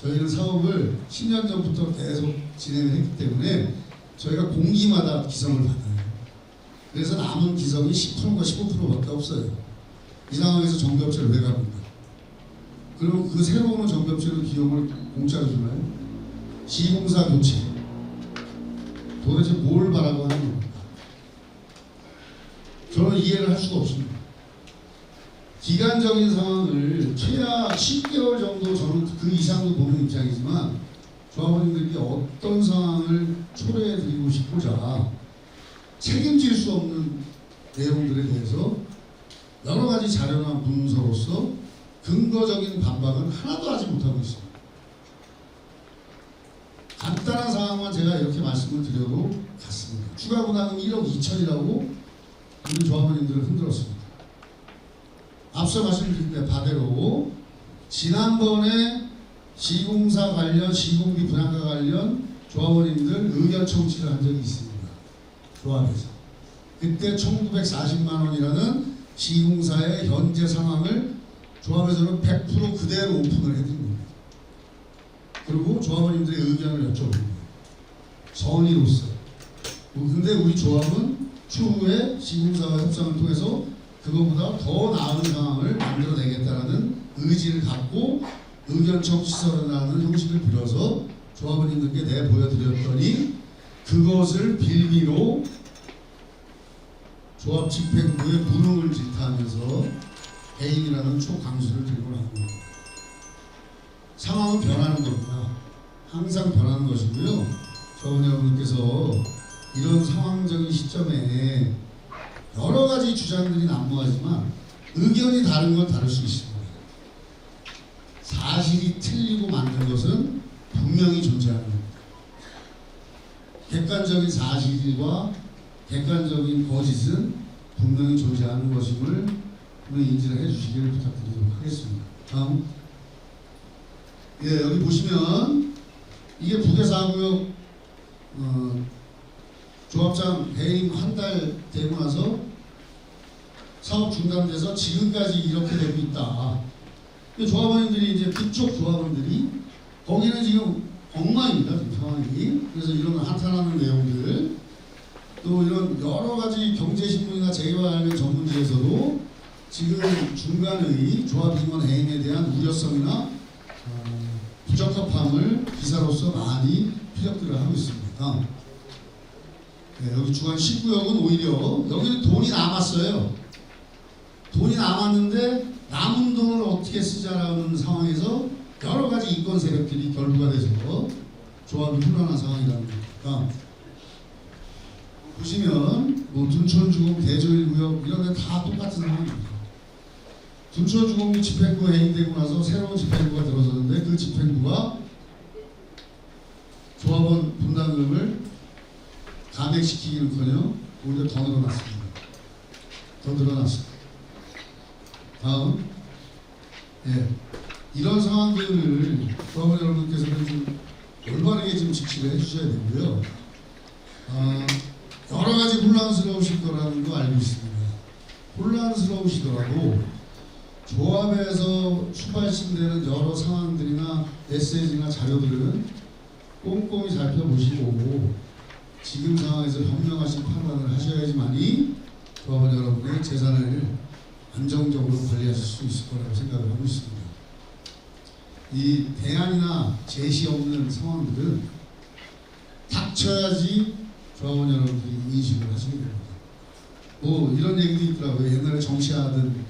S1: 저희는 사업을 10년 전부터 계속 진행을 했기 때문에 저희가 공기마다 기성을 받아요. 그래서 남은 기성이 10%가 15%밖에 없어요. 이 상황에서 정비업체를 왜 갑니까? 그럼 그 새로 오는 정비업체는 비용을 공짜로 주나요? 시공사 교체. 도대체 뭘 바라고 하는 겁니까? 저는 이해를 할 수가 없습니다. 기간적인 상황을 최하 10개월 정도 저는 그 이상도 보는 입장이지만 조합원님들께 어떤 상황을 초래해 드리고 싶고자 책임질 수 없는 내용들에 대해서 여러 가지 자료나 문서로서 근거적인 반박은 하나도 하지 못하고 있습니다. 간단한 상황만 제가 이렇게 말씀을 드려도 같습니다. 추가 부담은 1억 2천이라고 우리 조합원님들을 흔들었습니다. 앞서 말씀드린 데 바대로 지난번에 시공사 관련 시공비 분양가 관련 조합원님들 의견 청취를 한 적이 있습니다. 조합에서 그때 1940만 원이라는 시공사의 현재 상황을 조합에서는 100% 그대로 오픈을 해드린 겁니다. 그리고 조합원님들의 의견을 여쭤봅니다. 선의로서. 근데 우리 조합은 추후에 시공사와 협상을 통해서 그것보다 더 나은 상황을 만들어내겠다는 의지를 갖고 의견 청취서라는 형식을 빌어서 조합원님들께 내보여드렸더니 그것을 빌미로 조합 집행부의 무능을 질타하면서 해임이라는 초강수를 들고 나온 겁니다. 상황은 변하는 겁니다. 항상 변하는 것이고요. 조합원 여러분께서 이런 상황적인 시점에 여러 가지 주장들이 난무하지만 의견이 다른 건 다를 수 있습니다. 사실이 틀리고 만든 것은 분명히 존재하는 겁니다. 객관적인 사실과 객관적인 거짓은 분명히 존재하는 것임을 인지를 해주시기를 부탁드리도록 하겠습니다. 다음, 여기 보시면 이게 부계사구역 조합장 해임 한 달 되고 나서 사업 중단돼서 지금까지 이렇게 되고 있다. 조합원들이 이제 그쪽 조합원들이 거기는 지금 엉망입니다. 지금 상황이. 그래서 이런 한탄하는 내용들 또 이런 여러 가지 경제신문이나 재계와 관련 전문지에서도 지금 중간의 조합임원 해임에 대한 우려성이나 부적합함을 기사로서 많이 피력들을 하고 있습니다. 네, 여기 중앙 19역은 오히려 여기는 돈이 남았어요. 돈이 남았는데 남은 돈을 어떻게 쓰자라는 상황에서 여러 가지 인권 세력들이 결부가 돼서 조합이 혼란한 상황이라는 겁니다. 보시면 뭐 둔촌주공, 대조일구역 이런 데 다 똑같은 상황입니다. 둔촌주공이 집행부 해임되고 나서 새로운 집행부가 들어섰는데 그 집행부가 조합원 분담금을 감액시키기는커녕 오히려 더 늘어났습니다. 더 늘어났습니다. 다음, 이런 상황들을 조합원 여러분께서는 좀 올바르게 좀 직시를 해주셔야 되고요. 여러 가지 혼란스러우실 거라는 거 알고 있습니다. 혼란스러우시더라도 조합에서 추발신되는 여러 상황들이나 메시지나 자료들은 꼼꼼히 살펴보시고 지금 상황에서 현명하신 판단을 하셔야지만이 조합원 여러분의 재산을 안정적으로 관리하실 수 있을 거라고 생각을 하고 있습니다. 이 대안이나 제시 없는 상황들은 닥쳐야지 조합원 여러분들이 인식을 하시게 됩니다. 뭐 이런 얘기도 있더라고요. 옛날에 정치하는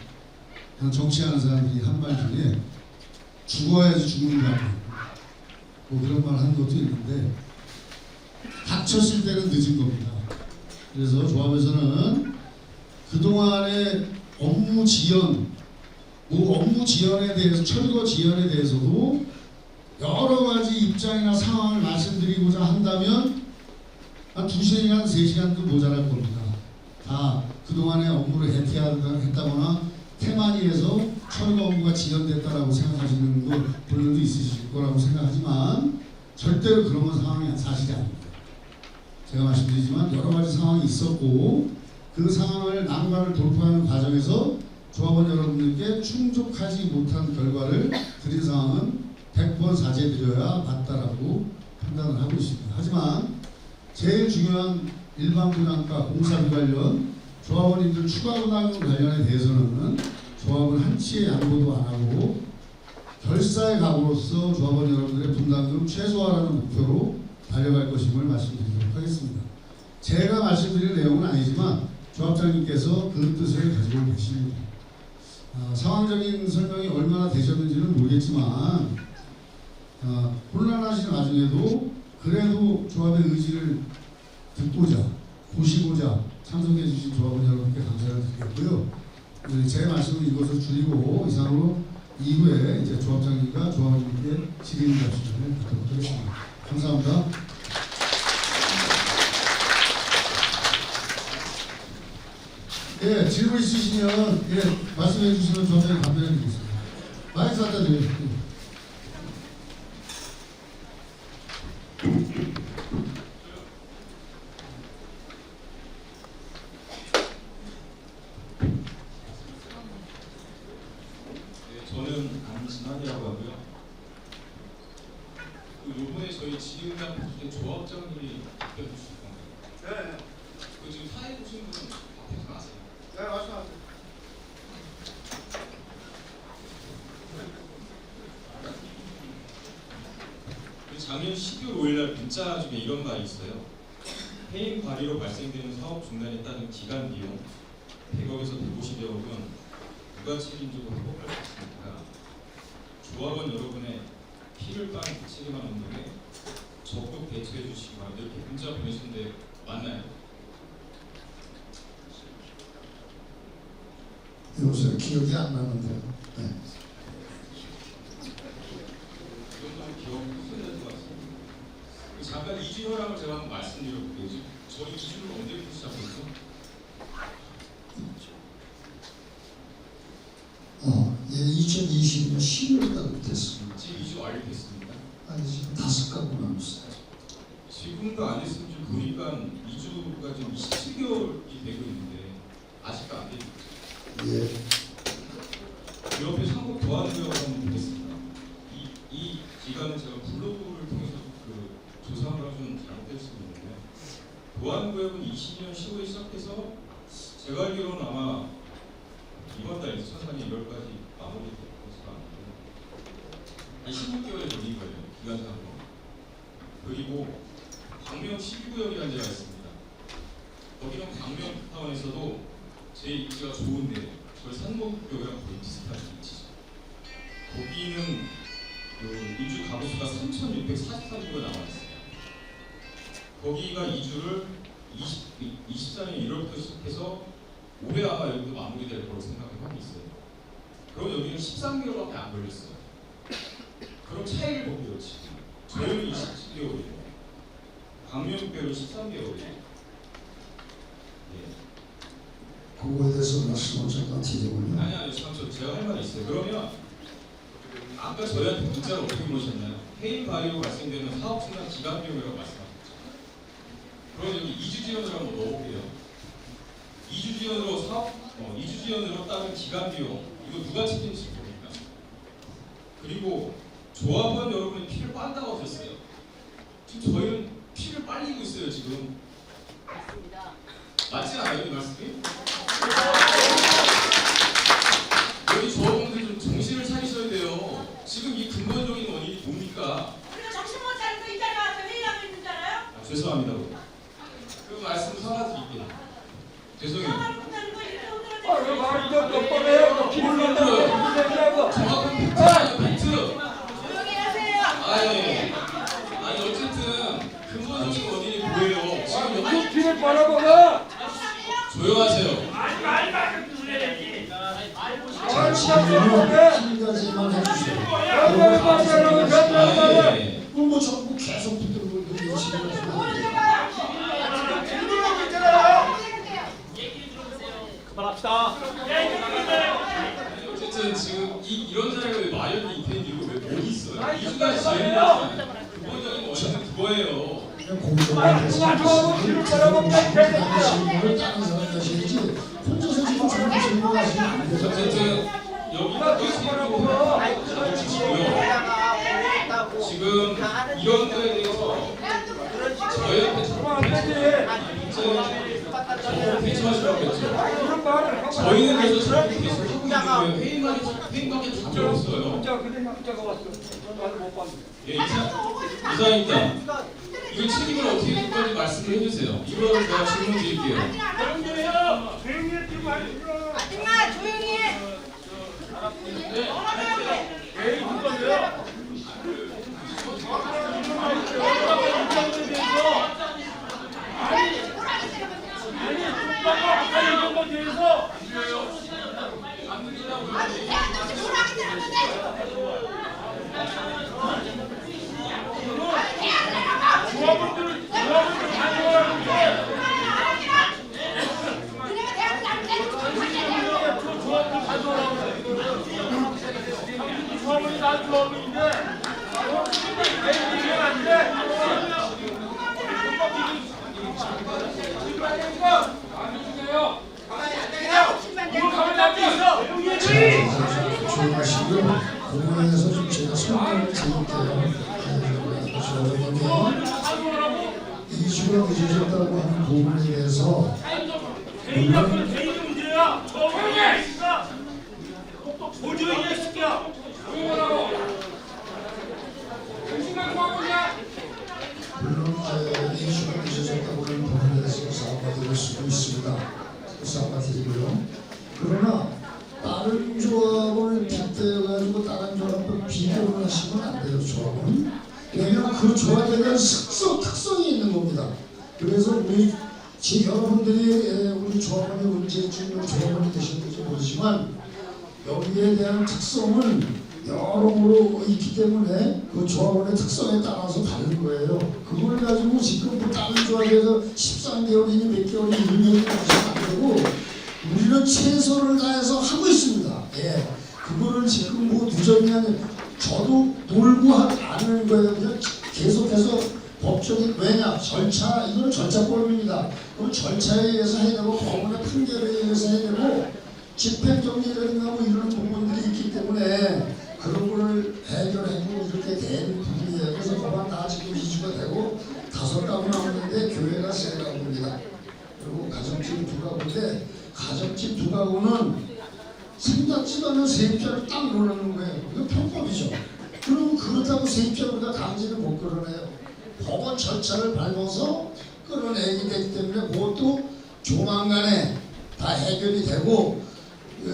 S1: 사람들이 한 말 중에 죽어야지 죽는다. 뭐 그런 말 하는 것도 있는데 닥쳤을 때는 늦은 겁니다. 그래서 조합에서는 그동안의 업무 지연, 업무 지연에 대해서 철거 지연에 대해서도 여러 가지 입장이나 상황을 말씀드리고자 한다면 한 2시간, 3시간도 모자랄 겁니다. 다 그동안의 업무를 해태했다거나 태만히해서 철거 업무가 지연됐다라고 생각하시는 분들도 있으실 거라고 생각하지만 절대로 그런 건 상황이 사실이 아닙니다. 제가 말씀드리지만 여러 가지 상황이 있었고 그 상황을 난관을 돌파하는 과정에서 조합원 여러분들께 충족하지 못한 결과를 드린 상황은 100번 사죄드려야 맞다라고 판단을 하고 있습니다. 하지만 제일 중요한 일반분양가 공사비 관련 조합원님들 추가 분담금 관련에 대해서는 조합은 한치의 양보도 안 하고 결사의 각오로서 조합원 여러분들의 분담금 최소화라는 목표로 달려갈 것임을 말씀드리도록 하겠습니다. 제가 말씀드릴 내용은 아니지만 조합장님께서 그 뜻을 가지고 계십니다. 상황적인 설명이 얼마나 되셨는지는 모르겠지만 혼란하신 와중에도 그래도 조합의 의지를 듣고자 보시고자 참석해 주신 조합원 여러분께 감사를 드리겠고요. 제 말씀은 이것을 줄이고 이상으로 이후에 이제 조합장님과 조합원님께 질의를 주시면 받도록 하겠습니다. 감사합니다. 질문 있으시면 말씀해 주시면 조합장님 답변해 드리겠습니다. 마이크 갖다 드려요.
S3: 저는 안진환이라고 하고요. 요번에 저희 지금당 파트의 조합장님이 답변 주실 건가요?
S4: 네.
S3: 그 지금 사회 보신 분은 앞에서 아세요?
S4: 네, 말씀하세요.
S3: 작년 12월 5일날 문자 중에 이런 말이 있어요. 해임 발의로 발생되는 사업 중단에 따른 기간 비용 100억에서 150여 억은 누가 책임지고 회복할 수 있습니까? 조합원 여러분의 피를 빠는 책임한 운동에 적극 대처해 주시기 바랍니다. 이렇게 문자 보내시는데 맞나요?
S2: 여보세요. 기억이 안 나는데요. 네.
S3: 이 정도면 기억해야 될 것 같습니다. 잠깐 이주 현황을 제가 한번 말씀드려볼게요. 지금 저희 이주를 언제부터 시작했죠?
S2: 예, 2020년 12월 달부터 됐습니다.
S3: 지금 이주 완료됐습니다.
S2: 아니 지금 5가구 남았어요.
S3: 지금도 안 했으면 좀 보니까 이주가 지금 27개월이 되고 있는데 아직도 안 됩니다.
S2: 예.
S3: 그 옆에 상급 도안구역을 한번 입지가 좋은데 거의 산목교회랑 거의 비슷한 위치죠. 거기는 이주 가구수가 3,643구가 나와 있어요. 거기가 이주를 24년 1월부터 시작해서 올해 아마 여기도 마무리될 거라고 생각하고 있어요. 그럼 여기는 13개월밖에 안 걸렸어요. 그럼 차이를 볼게요. 지금 저희는 27개월이에요. 강명교회는 13개월이에요.
S2: 그거에 대해서 말씀을 잠깐 드리면요.
S3: 아니 참 제가 할 말이 있어요. 그러면 아까 저희한테 문자를 어떻게 보내셨나요? 해임 바이오 발생되는 사업 중단 기간 비용이라고 말씀하셨죠. 그럼 여기 2주 지연을 한번 넣어볼게요. 2주 지연으로 2주 지연으로 따른 기간 비용 이거 누가 책임질 겁니까? 그리고 조합원 여러분이 피를 빤다고 하셨어요. 지금 저희는 피를 빨리고 있어요 지금.
S4: 맞습니다.
S3: 맞지 않아요 이 말씀이? 여기 조합원들 좀 정신을 차리셔야 돼요. 지금 이 근본적인 원인이 뭡니까?
S4: 우리가 정신 못 차려서 이 자리에 와서 회의하고 있는 줄 알아요?
S3: 죄송합니다. 그 말씀 사과드릴게요. 죄송해요.
S4: 사과를 못하는 거 이렇게
S5: 왜
S4: 흔들어지고
S5: 말이 좀 똑바로 피를 난다고
S3: 정확한 팩트예요, 팩트.
S4: 조용히 하세요.
S3: 아니 어쨌든 근본적인 원인이 뭐예요? 지금 여기
S5: 피를 빨아먹어.
S3: 조용하세요.
S2: 자, 질문은 한 가지만 해주세요.
S3: 아, 예.
S2: 뭐 전부 계속 붙들고 있는 질문을
S5: 그만합시다.
S3: 어쨌든 지금 이런 자리가 왜 마련이 된 이유가 왜 있어요? 이주가 지연이잖아요. 근본적인 원인은 그거예요.
S2: 공정한 말씀을 질문을 다른 사람이 하셔야지 혼자서 지금 저렇게 질문하시면 안 되죠.
S3: 어쨌든 여기가 지금 이런 거에 대해서 저희한테 정보 대처하시라고 했죠. 저희는 그래서 저렇게 계속 하고 있는 거예요. 회의만에 다 들었어요.
S5: 문자가 왔어. 나도 못 봤는데.
S3: 예, 이사입니다. 이거 책임을 어떻게 질 건지 말씀을 해주세요. 이거를 제가 질문 드릴게요.
S4: 아줌마 조용히 해.
S2: 조용하시고요. 공원에서 좀 제가 설명을 드릴게요. 저는 이주가 늦어졌다고 하는 부분에 대해서 물론 이주가 늦어졌다고 하는 부분에 대해서 사과드릴 수도 있습니다. 사과드리고요. 그러나 다른 조합을 빗대가지고 다른 조합을 비교를 하시면 안 돼요. 조합은 왜냐하면 그 조합에 대한 특성이 있는 겁니다. 그래서 여러분들이 우리 조합원이 언제쯤 조합원이 되셨는지 모르지만 여기에 대한 특성은 여러모로 있기 때문에 그 조합원의 특성에 따라서 다른 거예요. 그걸 가지고 지금 뭐 다른 조합에서 13개월이니 몇 개월이 1년이 하시면 안 되고 우리는 최선을 다해서 하고 있습니다. 예, 그거를 지금 뭐 누적이 아니라 저도 놀고 하는 거예요. 그냥 계속해서 법적인 왜냐 절차 이거는 절차법입니다. 그럼 절차에 의해서 해야 되고 법원의 판결에 의해서 해야 되고 집행정리라든가 뭐 이런 부분들이 있기 때문에 그런 거를 해결하고 이렇게 된 부분이에요. 그래서 법안 다 지금 이주가 되고 5가구 나오는데 교회가 3가구입니다. 그리고 가정집 2가구인데 가정집 2가구는 생각지도 않은 세입자를 딱 몰아넣는 거예요. 이거 편법이죠. 그리고 그렇다고 세입자를 우리가 강제로 못 끌어내요. 법원 절차를 밟아서 끌어내기 되기 때문에 그것도 조만간에 다 해결이 되고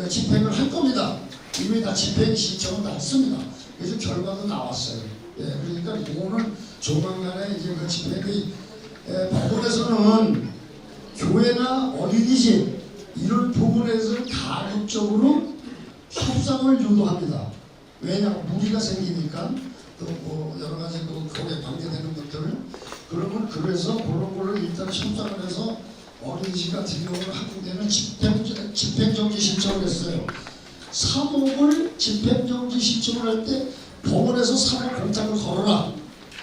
S2: 집행을 할 겁니다. 이미 다 집행 신청을 다 했습니다. 그래서 결과도 나왔어요. 그러니까 이거는 조만간에 이제 그 집행이 법원에서는 교회나 어린이집 이런 부분에서 가급적으로 협상을 유도합니다. 왜냐하면 무리가 생기니까 또 뭐 여러 가지 그 거기에 관계되는 것들 그러면 그래서 그런 거를 일단 협상을 해서 어린이집 같은 경우는 한국에는 집행정지 신청을 했어요. 3억을 집행정지 신청을 할 때 법원에서 3억 공탁을 걸어라.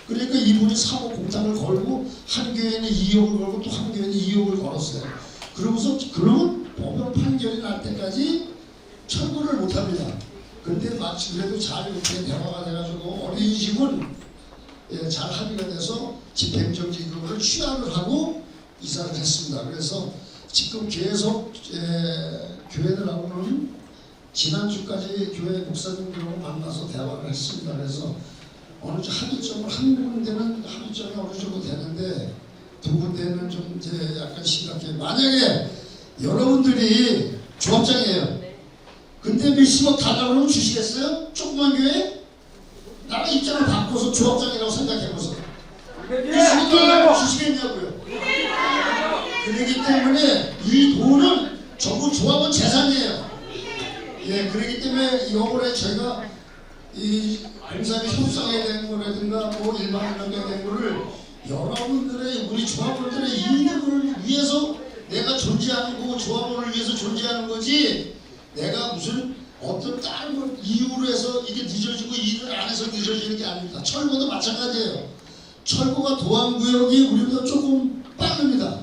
S2: 그러니까 이분이 3억 공탁을 걸고 한 교회는 2억을 걸고 또 한 교회는 2억을 걸었어요. 그러고서 그러면 법원 판결이 날 때까지 철거를 못합니다. 근데 마치 그래도 잘 이렇게 대화가 돼가지고 어린이집은 잘 합의가 돼서 집행정지 그걸 취하를 하고 이사를 했습니다. 그래서 지금 계속 교회들하고는 지난주까지 교회 목사님들하고 만나서 대화를 했습니다. 그래서 어느 정도 합의점을 한 군데는 합의점이 어느 정도 되는데 두 군데는 좀 이제 약간 심각해요. 만약에 여러분들이 조합장이에요. 근데 몇십억 달라고 그러면 주시겠어요? 조그만 교회? 나라 입장을 바꿔서 조합장이라고 생각해보세요. 몇십억 달라고 주시겠냐고요. 그렇기 때문에 이 돈은 전부 조합은 재산이에요. 그렇기 때문에 이번에 저희가 이 공사비 협상에 대한 거라든가 뭐 일반인에게 된 거를 여러분들의 우리 조합원들의 이익을 위해서 내가 존재하는 거고 조합원을 위해서 존재하는 거지 내가 무슨 어떤 다른 걸 이유로 해서 이게 늦어지고 일을 안 해서 늦어지는 게 아닙니다. 철거도 마찬가지예요. 철거가 도안구역이 우리보다 조금 빠릅니다.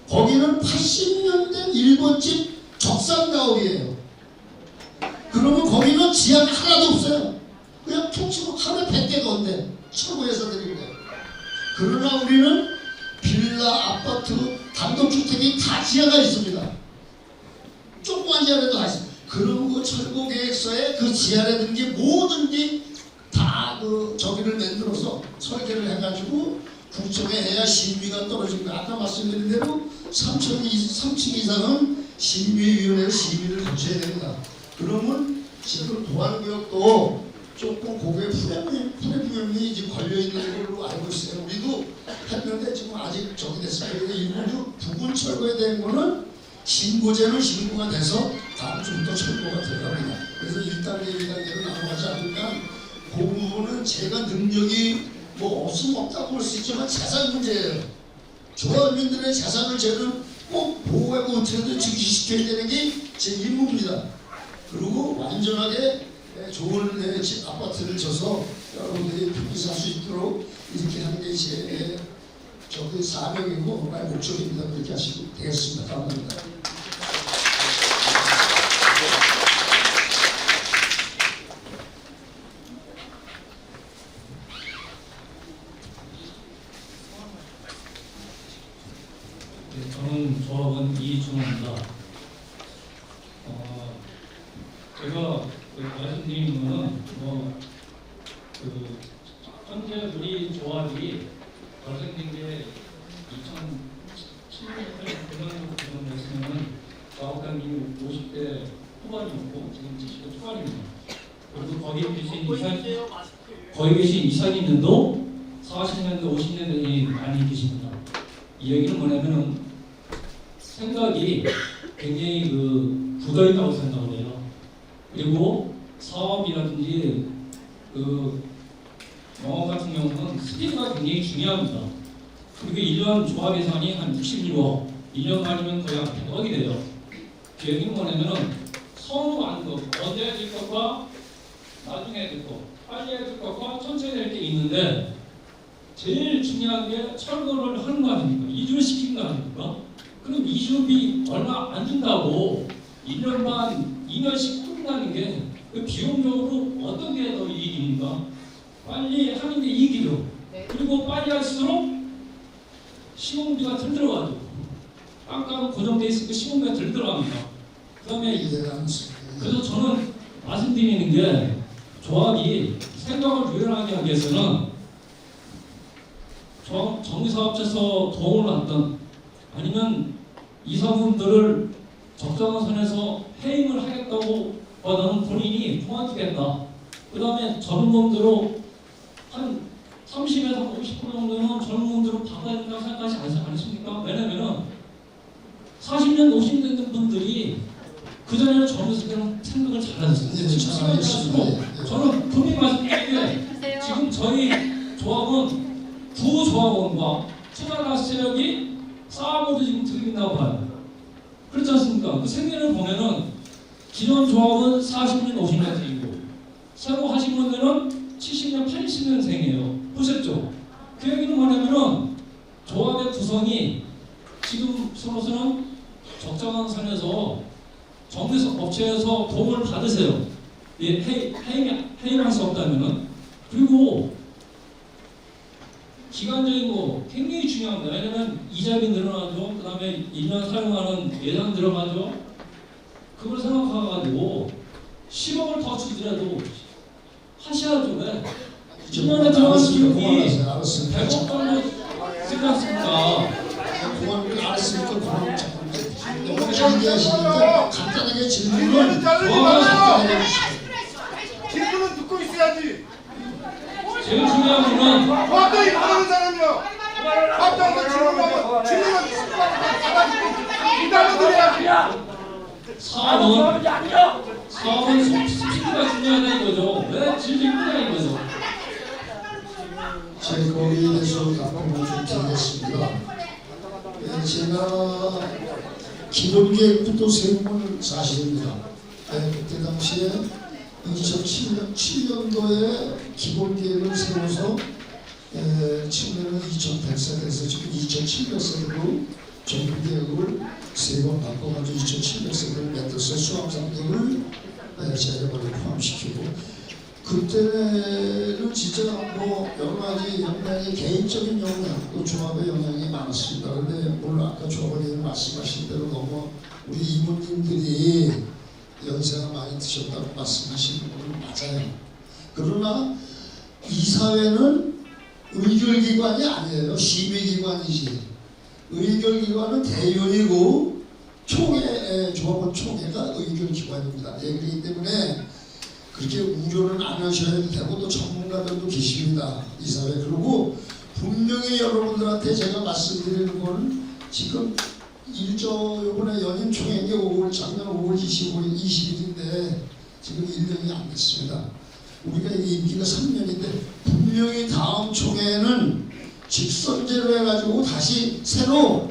S2: 거기는 80년 된 일본집 적산가옥이에요. 그러면 거기는 지하가 하나도 없어요. 그냥 통째로 하루에 100개 건데 철거해서 드리는 거예요. 그러나 우리는 빌라, 아파트, 단독주택이 다 지하가 있습니다. 조그만 지하라도 다 있습니다. 그런 그 철거 계획서에 그 지하에 든 게 모든지 다 그 저기를 만들어서 설계를 해가지고 구청에 해야 심의가 떨어집니다. 아까 말씀드린 대로 3층 이상은 심의위원회 심의를 거쳐야 됩니다. 그러면 지금 도안구역도 조금 고개 프레미엄이 지금 걸려있는 걸로 알고 있어요. 우리도 했는데 지금 아직 저기 됐습니다. 일부 부분 철거에 대한 거는 신고제는 신고가 돼서 다음 주부터 철거가 들어갑니다. 그래서 1단계, 2단계로 넘어가지 않으니까 그 부분은 제가 능력이 뭐 없으면 없다고 볼 수 있지만 재산 문제예요. 조합민들의 재산을 저는 꼭 보호하고 어떻게든 증식시켜야 되는 게 제 임무입니다. 그리고 완전하게 좋은 아파트를 져서 여러분들이 편히 살 수 있도록 이렇게 하는 게 제 사명이고 나의 목적입니다. 그렇게 하시면 되겠습니다. 감사합니다.
S6: 저는 조합원 이준호입니다. 제가 말씀드린 거는 현재 우리 조합이 발생된 게 2007년 정도 됐으면 조합장님이 50대 후반이었고 지금 70대 초반입니다. 그리고 거기 계신 이사님들도 40년대, 50년대 많이 계십니다. 이 얘기는 뭐냐면은 생각이 굉장히 굳어있다고 생각을 해요. 그리고 사업이라든지 영업 같은 경우는 스피드가 굉장히 중요합니다. 그리고 1년 조합 예산이 한 61억, 1년 만이면 거의 한 100억이 돼요. 계획이 뭐냐면은 선호하는 것, 언제 해야 될 것과 나중에 해야 될 것, 빨리 해야 될 것과 천천히 할 게 있는데 제일 중요한 게 철거를 하는 거 아닙니까? 이주를 시키는 거 아닙니까? 그럼 이주비 얼마 안 준다고 1년만 2년씩 끝나는 게 그 비용적으로 어떤 게 더 이익입니까? 빨리 하는 게 이익이죠. 그리고 빨리 할수록 시공비가 덜 들어가죠. 땅값은 고정돼 있으니까 시공비가 덜 들어갑니다. 그다음에 그래서 저는 말씀드리는 게 조합이 생각을 조율하기 위해서는 정의사업체에서 도움을 받던 아니면 이사분들을 적정한 선에서 해임을 하겠다고 나는 본인이 그만두겠다. 그 다음에 젊은 놈들로 한 30에서 50% 정도는 젊은 놈들로 바꿔야 된다고 생각하지 않습니까? 왜냐면은 40년, 50년 된 분들이 그전에는 젊었을 때는 생각을 잘하셨어요.
S2: 예,
S6: 지금 시간이
S2: 잘하셨습니다.
S6: 지날수록
S2: 예.
S6: 저는 분명히 말씀드리는데 지금 저희 조합은 두 조합원과 투자가 세력이 싸움으로 지금 들린다고 봐요. 그렇지 않습니까? 그 생계를 보면은 기존 조합은 40년, 50년생이고 새로 하신 분들은 70년, 80년생이에요. 보셨죠? 그 얘기는 뭐냐면은 조합의 구성이 지금으로서는 적정한 선에서 정부에서 업체에서 도움을 받으세요. 예, 해임할 수 없다면은. 그리고 기간적인 거 굉장히 중요합니다. 왜냐면 이자비 늘어나죠. 그 다음에 1년 사용하는 예산 들어가죠. 그걸 생각해가지고 10억을 더 주더라도 하셔야죠. 왜? 1년에 들어가는 기록이
S2: 알았습니다.
S6: 100억 정도 쓰지 않습니까?
S2: 그건 알았으니까 그만 너무 길게 하시니까 간단하게 질문을 간단하게 해주세요.
S7: 질문은 듣고 있어야지.
S6: 제일 중요한 거는
S7: 갑자기 말하는 사람이요. 갑자기 질문하면 질문은 기다려드려야지.
S6: 사업은 스피드가 중요하다 이거죠. 왜 질질 끄냐 이거죠.
S2: 제 거기에 대해서 답변을 좀 드리겠습니다. 제가 기본 계획부터 세운 건 사실입니다. 그때 당시에 2007년도에 기본 계획을 세워서 지금은 2100세대에서 지금 2700세대로 정부 계획을 3번 바꿔가지고 2700세대를 만들어서 수학상등을 제가 먼저 포함시키고 그때는 진짜 뭐 여러 가지 영향이 개인적인 영향 또 조합의 영향이 많았습니다. 그런데 물론 아까 조합원님 말씀하신 대로 너무 우리 이모님들이 연세가 많이 드셨다고 말씀하신 부분은 맞아요. 그러나 이 사회는 의결기관이 아니에요. 심의기관이지. 의결기관은 대의원이고 조합원 총회가 의결기관입니다. 그렇기 때문에 그렇게 우려는 안 하셔야 되고 또 전문가들도 계십니다. 이 사회. 그리고 분명히 여러분들한테 제가 말씀드리는 건 지금 요번에 연임 총회가 작년 5월 20일인데 지금 1년이 안 됐습니다. 우리가 임기가 3년인데 분명히 다음 총회는 직선제로 해가지고 다시 새로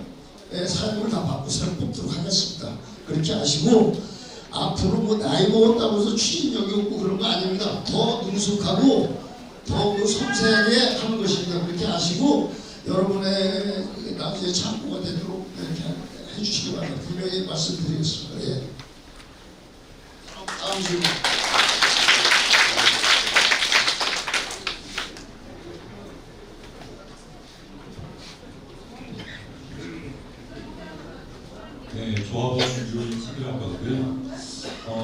S2: 사용을 다 받고 새로 뽑도록 하겠습니다. 그렇게 하시고 앞으로 뭐 나이 먹었다고 해서 추진력이 없고 그런 거 아닙니다. 더 능숙하고 더 섬세하게 하는 것입니다. 그렇게 아시고 여러분의 나중에 참고가 되도록 이렇게 해주시기 바랍니다. 분명히 말씀드리겠습니다. 예. 다음 질문.
S8: 네, 조합원 유인식이라고 하고요.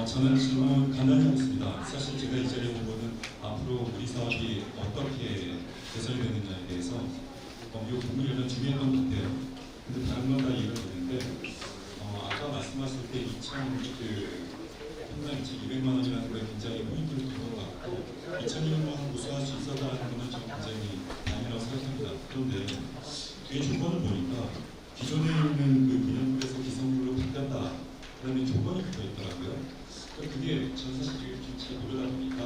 S8: 저는 질문 간단히 하겠습니다. 사실 제가 이 자리에 온 거는 앞으로 우리 사업이 어떻게 개선이 되느냐에 대해서 이 부분이 중요했던 것 같아요. 근데 다른 건 다 이해가 되는데 아까 말씀하실 때 2,200만 원이라는 거에 굉장히 포인트를 둔 것 같고 2,200만 원 우수할 수 있었다는 거는 저는 굉장히 다행이라고 생각합니다. 그런데 뒤에 조건을 보니까 기존에 있는 그 분양물에서 기성물로 바뀌었다라는 조건이 붙어 있더라고요. 그게 저는 사실 좀 잘 모르다 보니까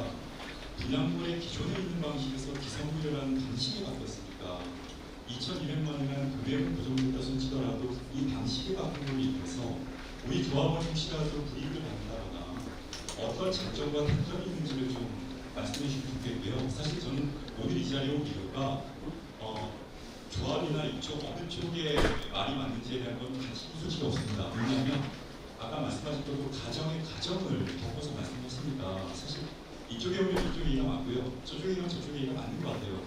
S8: 분양물의 기존에 있는 방식에서 기성물이라는 방식이 바뀌었으니까 2,200만 원이라는 금액은 고정됐다 손치더라도 이 방식이 바뀐 걸로 인해서 우리 조합원 혹시라도 불이익을 받는다거나 어떤 장점과 단점이 있는지를 좀 말씀해 주시면 좋겠고요. 사실 저는 오늘 이 자리에 온 이유가 조합이나 이쪽 어느 쪽에 말이 맞는지에 대한 건 같이 수치가 없습니다. 왜냐하면 아까 말씀하신 대로 가정을 덮어서 말씀하셨으니까 사실 이쪽에 오면 이쪽 얘기가 맞고요. 저쪽에 오면 저쪽 얘기가 맞는 것 같아요.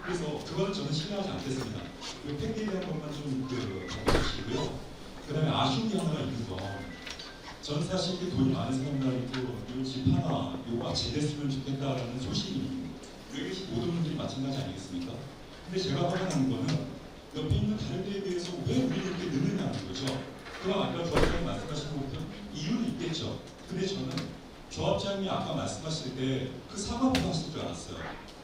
S8: 그래서 그거는 저는 신뢰하지 않겠습니다. 그 팩트에 대한 것만 좀 덮어주시고요. 그 다음에 아쉬운 게 하나가 있는 거. 전 사실 돈이 많은 사람들한테 이 집 하나 요거 제대했으면 좋겠다라는 소신이 여기 모든 분들이 마찬가지 아니겠습니까? 근데 제가 화가 나는 거는 옆에 있는 다른 데에 대해서 왜 우리 이렇게 늦느냐는 거죠. 그럼 아까 조합장님 말씀하신 것처럼 이유는 있겠죠. 근데 저는 조합장님이 아까 말씀하실 때 그 사과부터 하실 줄 알았어요.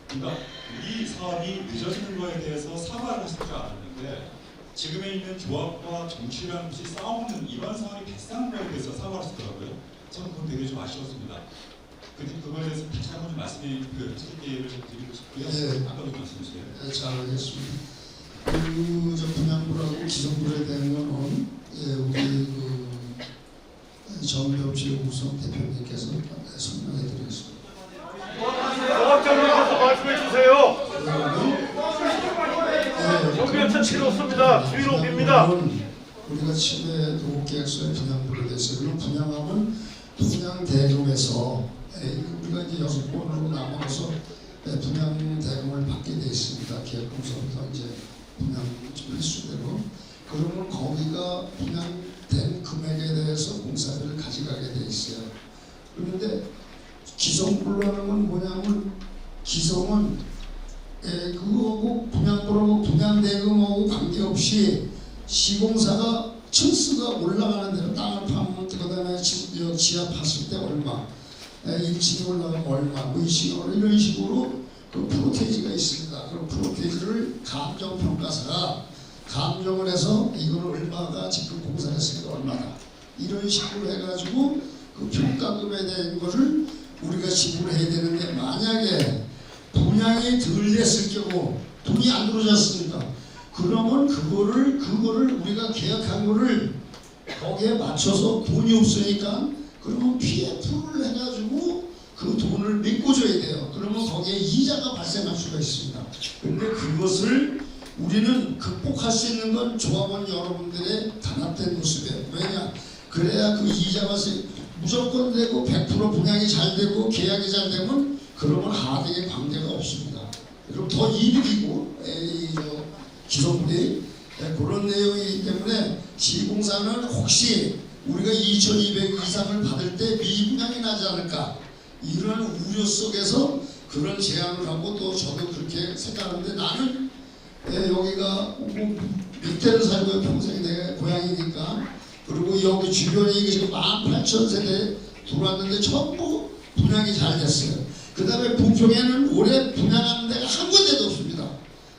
S8: 그러니까 이 사업이 늦어지는 거에 대해서 사과를 하실 줄 알았는데 지금에 있는 조합과 정치라는 것이 싸우는 이런 상황이 발생한 거에 대해서 사과를 하시더라고요. 저는 그건 되게 좀 아쉬웠습니다. 근데 그거에 대해서 다시 한번 말씀해 기회를 드리고 싶고요.
S2: 네.
S8: 아까도 말씀하셨어요.
S2: 네, 잘 알겠습니다. 그저 분양불하고 기성불에 대한 거는 우리 정병치 우선 대표님께서 설명해 드리겠습니다.
S7: 조합장님께서 말씀해 주세요. 정비업체 필요 없습니다. 뒤로 옵니다.
S2: 우리가 치매 도급계약서에 분양불에 대해서 그리고 분양하면 분양 대금에서 우리가 이제 6번으로 나눠서 분양 대금을 받게 돼 있습니다. 계약공사부터 이제 분양 필수대로. 그러면 거기가 분양된 금액에 대해서 공사비를 가져가게 돼 있어요. 그런데 기성불라는 건 뭐냐면 기성은 그거하고 분양불하고 분양대금하고 관계없이 시공사가 층수가 올라가는 대로 땅을 파면 그다음에 지하 팠을 때 얼마 1층이 올라가면 얼마 뭐 이런 식으로 그 프로테이지가 있습니다. 그 프로테이지를 감정평가사가 감정을 해서 이거는 얼마가 지금 공사를 했으니까 얼마다 이런 식으로 해가지고 그 평가금에 대한 거를 우리가 지불해야 되는데 만약에 분양이 덜 됐을 경우 돈이 안 들어졌습니다. 그러면 그거를 우리가 계약한 거를 거기에 맞춰서 돈이 없으니까 그러면 PF를 해가지고 그 돈을 메꿔줘야 돼요. 그러면 거기에 이자가 발생할 수가 있습니다. 그런데 그것을 우리는 극복할 수 있는 건 조합원 여러분들의 단합된 모습이에요. 왜냐? 그래야 그 이자가 무조건 되고 100% 분양이 잘 되고 계약이 잘 되면 그러면 하등의 관계가 없습니다. 그럼 더 이득이고 기성분이 그런 내용이기 때문에 시공사는 혹시 우리가 2,200 이상을 받을 때 미분양이 나지 않을까 이런 우려 속에서 그런 제안을 하고 또 저도 그렇게 생각하는데 나는 여기가 몇 대를 살고요. 평생 내 고향이니까. 그리고 여기 주변이 지금 18,000세대 들어왔는데 전부 분양이 잘 됐어요. 그 다음에 부평에는 올해 분양하는 데가 한 군데도 없습니다.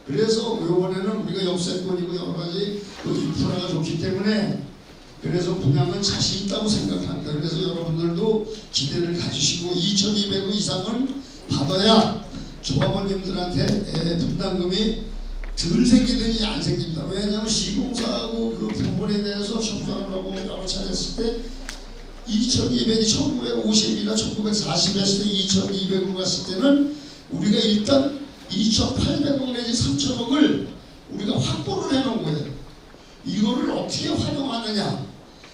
S2: 그래서 이번에는 우리가 역세권이고 여러 가지 그 인프라가 좋기 때문에 그래서 분양은 자신 있다고 생각합니다. 그래서 여러분들도 기대를 가지시고 2,200원 이상은 받아야 조합원님들한테 분담금이 덜 생기든지 안 생깁니다. 왜냐하면 시공사하고 그 부분에 대해서 협상을 하고 여러 차례 했을 때 2,200이 1950이나 1940에서 2,200으로 갔을 때는 우리가 일단 2,800억 내지 3,000억을 우리가 확보를 해놓은 거예요. 이거를 어떻게 활용하느냐.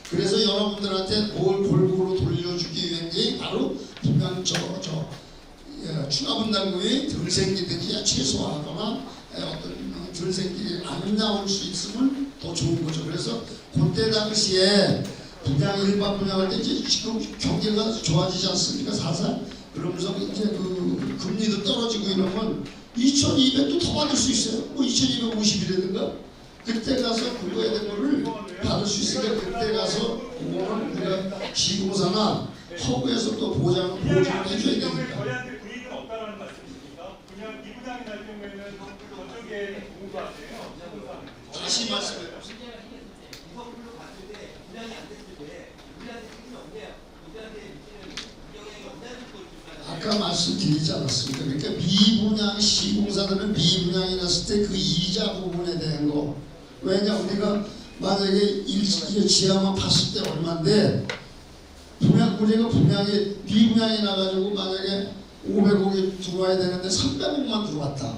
S2: 그래서 여러분들한테 뭘 골고루 돌려주기 위한 게 바로 분양 추가 분담금이 덜 생기든지 최소화하거나 어떤 덜 생기지 안 나올 수 있으면 더 좋은 거죠. 그래서 그때 당시에 분양 일반 분양할 때 이제 지금 경제가 좋아지지 않습니까? 살살 그러면서 이제 그 금리도 떨어지고 이러면 2,200도 더 받을 수 있어요. 뭐 2,250이라든가 그때 가서 그거에 대한 거를 받을 수 있으니까 그때 가서 그거는 우리가 시공사나 허브에서 또 보장을 해줘야 되니까.
S7: 저희한테 불이익은 없다라는 말씀이십니까? 그냥 미분양이 날 경우에는 어쩌게 공부하세요?
S2: 다시 말씀해 보세요. 아까 말씀드리지 않았습니까? 그러니까 미분양 시공사들은 미분양이 났을 때 그 이자 부분에 대한 거. 왜냐 우리가 만약에 지하만 봤을 때 얼마인데 우리가 분양이 미분양이 나가지고 만약에 500억이 들어와야 되는데 300억만 들어왔다.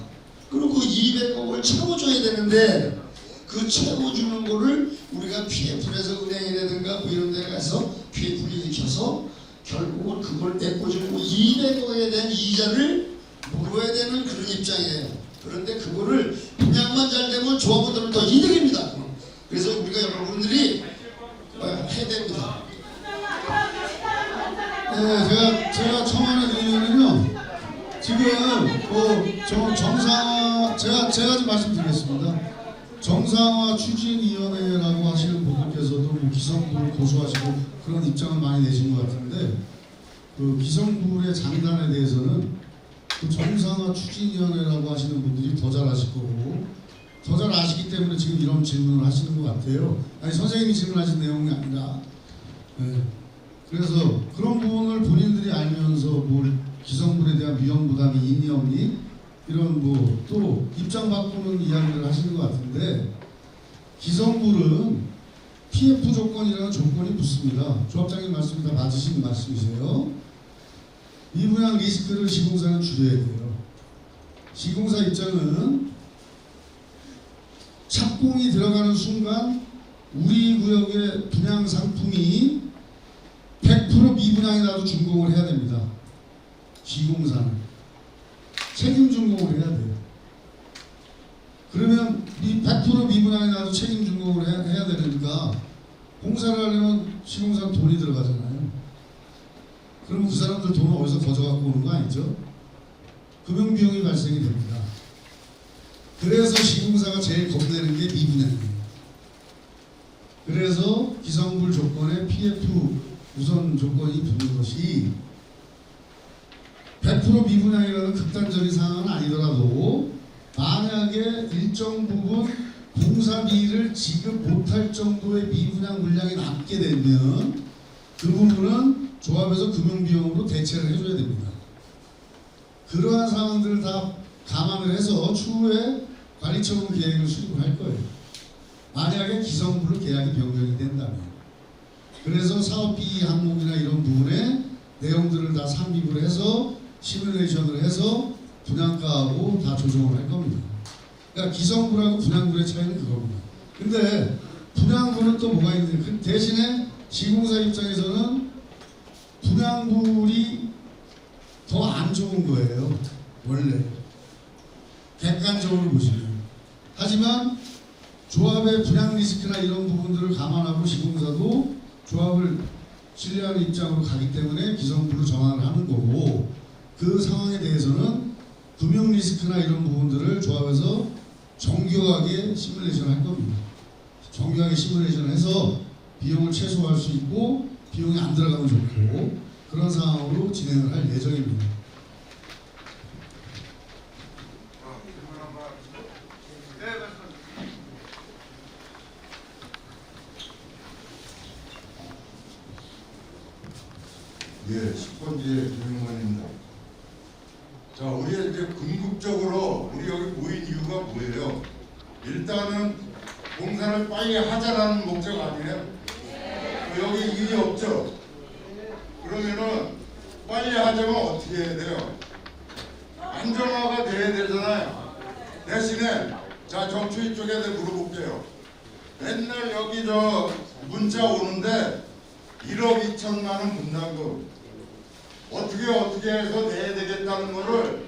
S2: 그리고 그 200억을 채워줘야 되는데 그 채워주는 거를 우리가 PF에서 은행이라든가 뭐 이런 데 가서 PF를 일으켜서 결국은 그걸 메꿔주고 200억에 대한 이자를 물어야 되는 그런 입장이에요. 그런데 그거를 분양만 잘 되면 조합원들은 더 이득입니다. 그래서 우리가 여러분들이 해야 됩니다.
S1: 네, 제가 청원해 드리면요. 지금 뭐 정상 제가 좀 말씀드리겠습니다. 정상화 추진위원회라고 하시는 분들께서도 뭐 기성부를 고수하시고 그런 입장을 많이 내신 것 같은데 그 기성부의 장단에 대해서는 그 정상화 추진위원회라고 하시는 분들이 더 잘 아실 거고 더 잘 아시기 때문에 지금 이런 질문을 하시는 것 같아요. 아니 선생님이 질문하신 내용이 아니라 네. 그래서 그런 부분을 본인들이 알면서 뭘 기성부에 대한 위험 부담이 있니 없니 이런 뭐 또 입장 바꾸는 이야기를 하시는 것 같은데 기성부는 PF 조건이라는 조건이 붙습니다. 조합장님 말씀 다 맞으신 말씀이세요. 미분양 리스크를 시공사는 줄여야 돼요. 시공사 입장은 착공이 들어가는 순간 우리 구역의 분양 상품이 100% 미분양이 나도 준공을 해야 됩니다. 시공사는 책임 준공을 해야 돼요. 그러면 100% 미분양이 나도 책임 준공을 해야 되니까 공사를 하려면 시공사는 돈이 들어가잖아요. 그러면 그 사람들 돈을 어디서 거저갖고 오는 거 아니죠? 금융비용이 발생이 됩니다. 그래서 시공사가 제일 겁내는 게 미분양이에요. 그래서 기성불 조건에 PF 우선 조건이 붙는 것이 100% 미분양이라는 극단적인 상황은 아니더라도 만약에 일정 부분 공사비를 지급 못할 정도의 미분양 물량이 남게 되면 그 부분은 조합에서 금융비용으로 대체를 해줘야 됩니다. 그러한 상황들을 다 감안을 해서 추후에 관리처분 계획을 수립을 할 거예요. 만약에 기성불로 계약이 변경이 된다면. 그래서 사업비 항목이나 이런 부분에 내용들을 다 삽입을 해서 시뮬레이션을 해서 분양가하고 다 조정을 할 겁니다. 그러니까 기성불하고 분양불의 차이는 그겁니다. 근데 분양불은 또 뭐가 있느냐. 그 대신에 시공사 입장에서는 분양불이 더 안 좋은 거예요. 원래 객관적으로 보시면. 하지만 조합의 분양 리스크나 이런 부분들을 감안하고 시공사도 조합을 신뢰하는 입장으로 가기 때문에 기성불로 전환을 하는 거고 그 상황에 대해서는 금융 리스크나 이런 부분들을 조합에서 정교하게 시뮬레이션을 할 겁니다. 정교하게 시뮬레이션을 해서 비용을 최소화할 수 있고 비용이 안 들어가면 좋고 그런 상황으로 진행을 할 예정입니다.
S9: 예, 10번지의 김용만입니다. 자, 우리 이제 궁극적으로 우리 여기 모인 이유가 뭐예요? 일단은 공사를 빨리 하자라는 목적 아니에요? 여기 일이 없죠? 그러면은 빨리 하자면 어떻게 해야 돼요? 안정화가 돼야 되잖아요. 대신에 자 정추위 쪽에 물어볼게요. 맨날 여기 저 문자 오는데 1억 2천만 원 분담금 어떻게 해서 내야 되겠다는 거를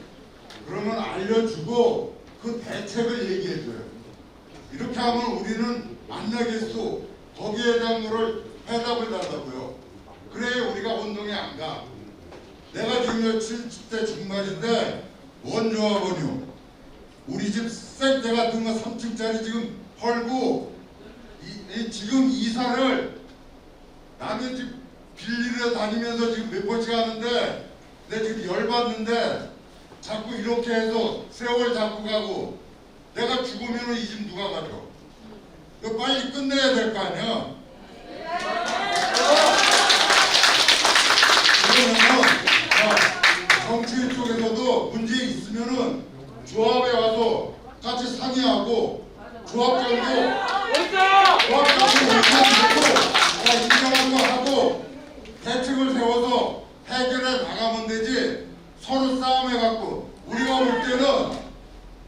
S9: 그러면 알려주고 그 대책을 얘기해줘요. 이렇게 하면 우리는 안 내겠소. 거기에 대한 거를 해답을 달라고요. 그래야 우리가 운동에 안 가. 내가 지금 70대 중반인데 뭔 조합원이요. 우리 집 생태 같은 거 3층짜리 지금 헐고 지금 이사를 남의 집 빌리러 다니면서 지금 몇 번씩 하는데 내 지금 열받는데 자꾸 이렇게 해서 세월 잡고 가고 내가 죽으면 이 집 누가 가져? 이거 빨리 끝내야 될 거 아니야? 그러면 정치인 쪽에서도 문제 있으면은 조합에 와서 같이 상의하고 조합장도 인정한 거 하고 대책을 세워서 해결해 나가면 되지. 서로 싸움해갖고 우리가 볼 때는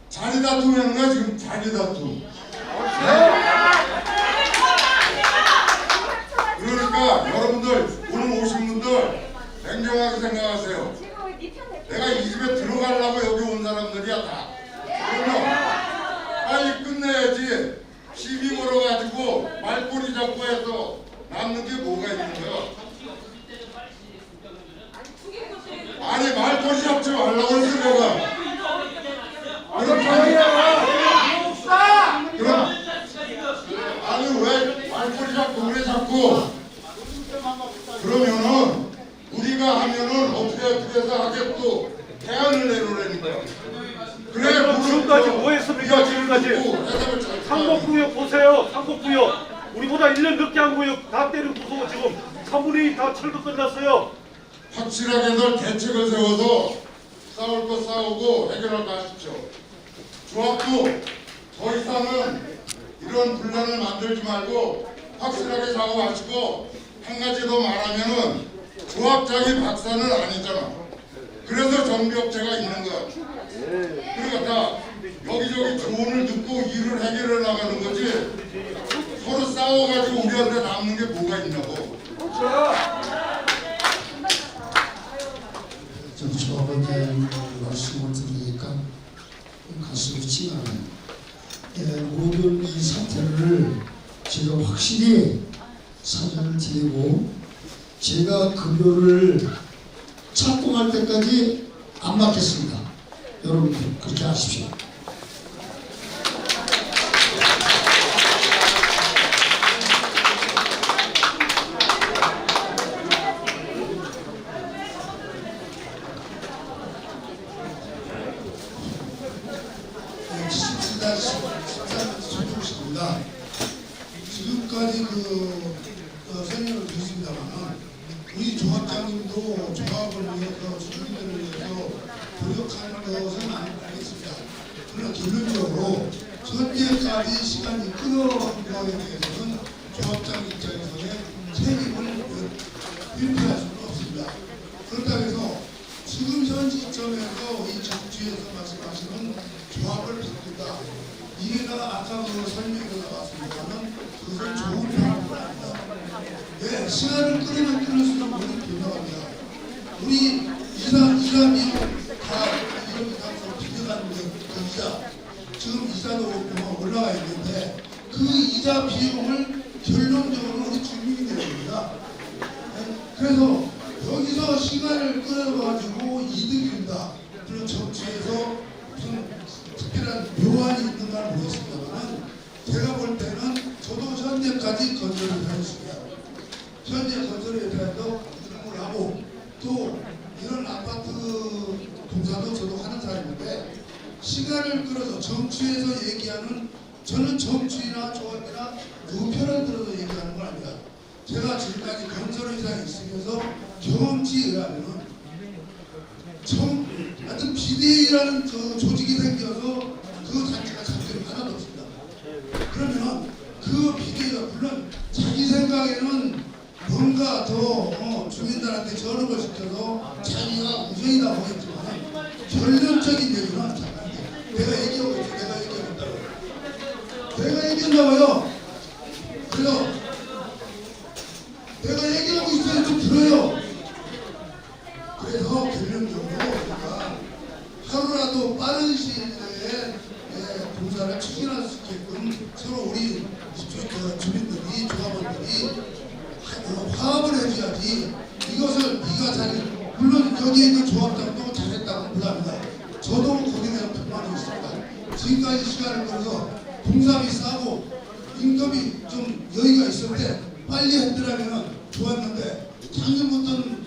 S9: 자리 다툼하는 거야. 지금 자리 다툼. 그러니까 여러분들 오늘 오신 분들 냉정하게 생각하세요. 내가 이 집에 들어가려고 여기 온 사람들이야 다. 그러면 빨리 끝내야지. 시비 걸어가지고 말꼬리 잡고 해서 남는 게 뭐가 있는 거야? 아니 말꼬리 잡지 말라고 그랬어 내가. 그럼 우리가 하면은 어떻게 해서 하겠고 대안을 내놓으라니까. 그래
S5: 지금까지 뭐 했습니까? 지금까지 상복구역 보세요. 상복구역 우리보다 1년 늦게 한 구역 다 때리고서 지금 3분의 2 다 철거 끝났어요.
S9: 확실하게 대책을 세워서 싸울 거 싸우고 해결할 거 하십시오. 조합도 더 이상은 이런 분란을 만들지 말고 확실하게 작업하시고 한 가지 더 말하면은 조합장이 박사는 아니잖아. 그래서 정비업체가 있는 거야. 그러니까 다 여기저기 조언을 듣고 일을 해결해 나가는 거지 서로 싸워가지고 우리한테 남는 게 뭐가 있냐고.
S2: 첫 번째 말씀을 드리니까 가슴이 찡하네요. 모든 이 사태를 제가 확실히 사죄를 드리고 제가 급여를 착공할 때까지 안 받겠습니다. 여러분들 그렇게 하십시오.
S10: 지금까지 설명을 드렸습니다만 우리 조합장님도 조합을 위해서 주민들을 위해서 노력하는 것은 알겠습니다. 그러나 결론적으로 현재까지 시간이 끌어온 거에 대해서는 조합장 입장에서의 책임을 회피할 수는 없습니다. 그렇다고 해서 지금 현 시점에서 이 정치에서 말씀하시는 조합을 바꾼다. 이게가 아까 설명이 나왔습니다만 그것은 좋은 방법은 아니다. 네, 시간을 끌으면 끌을수록 우리는 변화합니다. 우리 이사님 다 이런 가서 비교하는 그 이자 지금 이자도 올라가 있는데 그 이자 비용을 결론적으로 우리 주민이 내야 됩니다. 그래서 여기서 시간을 끌어가지고 이득이 된다. 그리고 정치에서 무슨 특별한 묘안이 있는 걸 모르겠습니다만 제가 볼 때는 저도 현재까지 건설을 하였습니다. 현재 건설에 대해서 이름을 하고 또 이런 아파트 공사도 저도 하는 사람인데 시간을 끌어서 정치에서 얘기하는 저는 정치나 조합이나 누구 편을 들어서 얘기하는 건 아닙니다. 제가 지금까지 건설회사에 있으면서 경험치에 의하면 하여튼 비대위라는 조직이 생겨서 그 단체가 장점이 하나도 없습니다. 그러면 그 비대위가 물론 자기 생각에는 뭔가 더 주민들한테 저런 걸 시켜서 자기가 우선이다 보겠지만 결론적인 얘기는 잠깐 내가 얘기하고 있지 내가 얘기하고 있다고 내가 얘기한다고요. 그래서 내가 얘기하고 있어요. 좀 들어요. 그래서 결론적으로 우리가 하루라도 빠른 시일 내에 공사를 추진할 수 있게끔 서로 우리 주민들이 조합원들이 화합을 해줘야지 이것을 네가 잘해 물론 여기 있는 조합장도 잘했다고 부담합니다. 저도 거기에 대한 불만이 있습니다. 지금까지 시간을 끌어서 공사비 싸고 임금이 좀 여유가 있을 때 빨리 했더라면 좋았는데 작년부터는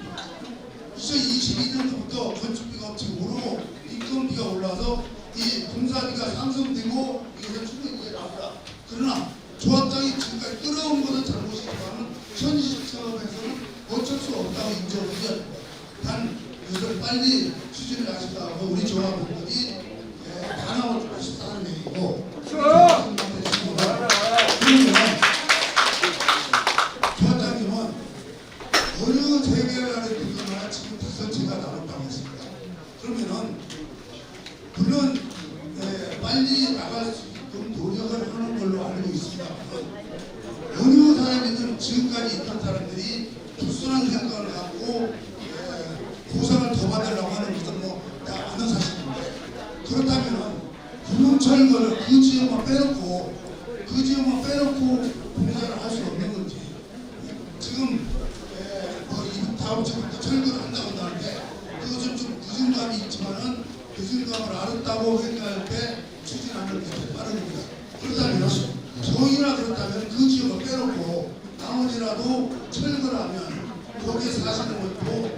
S10: 2022년도부터 건축비가 엄청 오르고 인건비가 올라서 이 공사비가 상승되고 이것은 충분히 이해가 합니다. 그러나 조합장이 지금까지 끌어온 것은 잘못이지만 현 시점에서는 어쩔 수 없다고 인정을 해야 됩니다. 단 이것을 빨리 추진을 하시다고 우리 조합원들이 반항을 좀 하셨다는 얘기고 그러면 조합장님은 어느 재개발에 들거나 지금 5채가 나온다고 했습니다. 그러면은 물론 빨리 나갈 수 있게끔 노력을 하는 걸로 알고 있습니다. 어느 사람이든 지금까지 있던 사람들이 불순한 생각을 갖고 보상을 더 받으려고 하는 것은 다 아는 사실인데 그렇다면 구멍철거를 그 지역만 빼놓고 공사를 할 수 없는 건지 지금 다음 주부터 철거를 한다고 하는데 그것은 좀 늦은 있지만은 늦은 감을 알았다고 생각할 때 추진하는 것이 빠릅니다. 그렇다면 정이나 그렇다면 그 지역을 빼놓고 나머지라도 철거를 하면 거기에 사시는 것도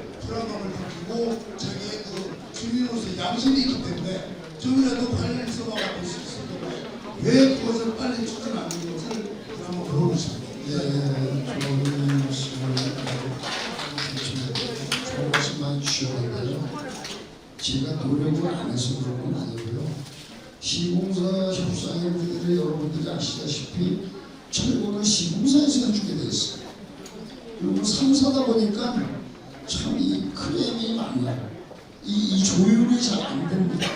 S10: 하고 자기의 그 주민으로서 양심이 있기 때문에 좀이라도 관련성을 갖고 있을 수 있는데 왜 그것을 빨리 추진하는 것을 한번 물어보고 싶습니다.
S2: 좋은 말씀만 주셨는데요. 제가 노력을 안 해서 그런 건 아니고요. 시공사 협상의 문제를 여러분들이 아시다시피 철거는 시공사에서 해주게 돼 있어요. 그리고 3사다 보니까 참 이 크레임이 많아요. 이 조율이 잘 안 됩니다.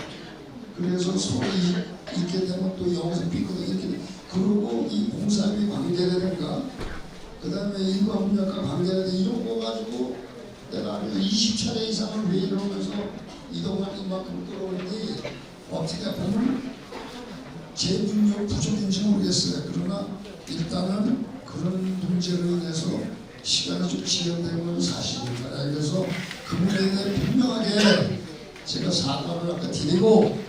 S2: 그래서 서로 있게 되면 또 여기서 삐거든 이렇게 돼. 그리고 이 공사비 관계라든가 그 다음에 일반 분야과 관계라든가 이런 거 가지고 내가 20차례 이상을 왜 이러면서 이동안 이만큼 끌어오니 어떻게 보면 제 능력 부족인지 모르겠어요. 그러나 일단은 그런 문제로 인해서 시간이 좀 지연된 건 사실입니다. 그래서 그 문제에 대해 분명하게 제가 사과를 아까 드리고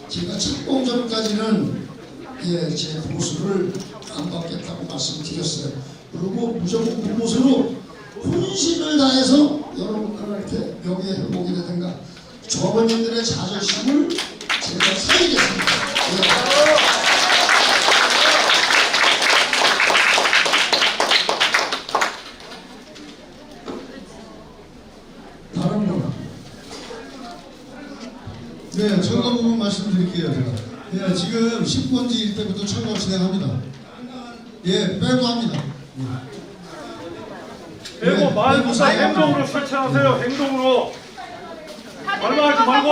S2: 제가 착공전까지는 제 보수를 안 받겠다고 말씀드렸어요. 그리고 무조건 무보수로 혼신을 다해서 여러분들한테 명예회복이라든가 조합원님들의 자존심을 제가 살리겠습니다. 다른 분.
S1: 네, 철거 부분 말씀드릴게요. 제가. 지금 10번지 때부터 철거 진행합니다. 빼고 합니다.
S5: 그리고 말보다 행동으로 실천하세요. 행동으로. 말만 하지 말고.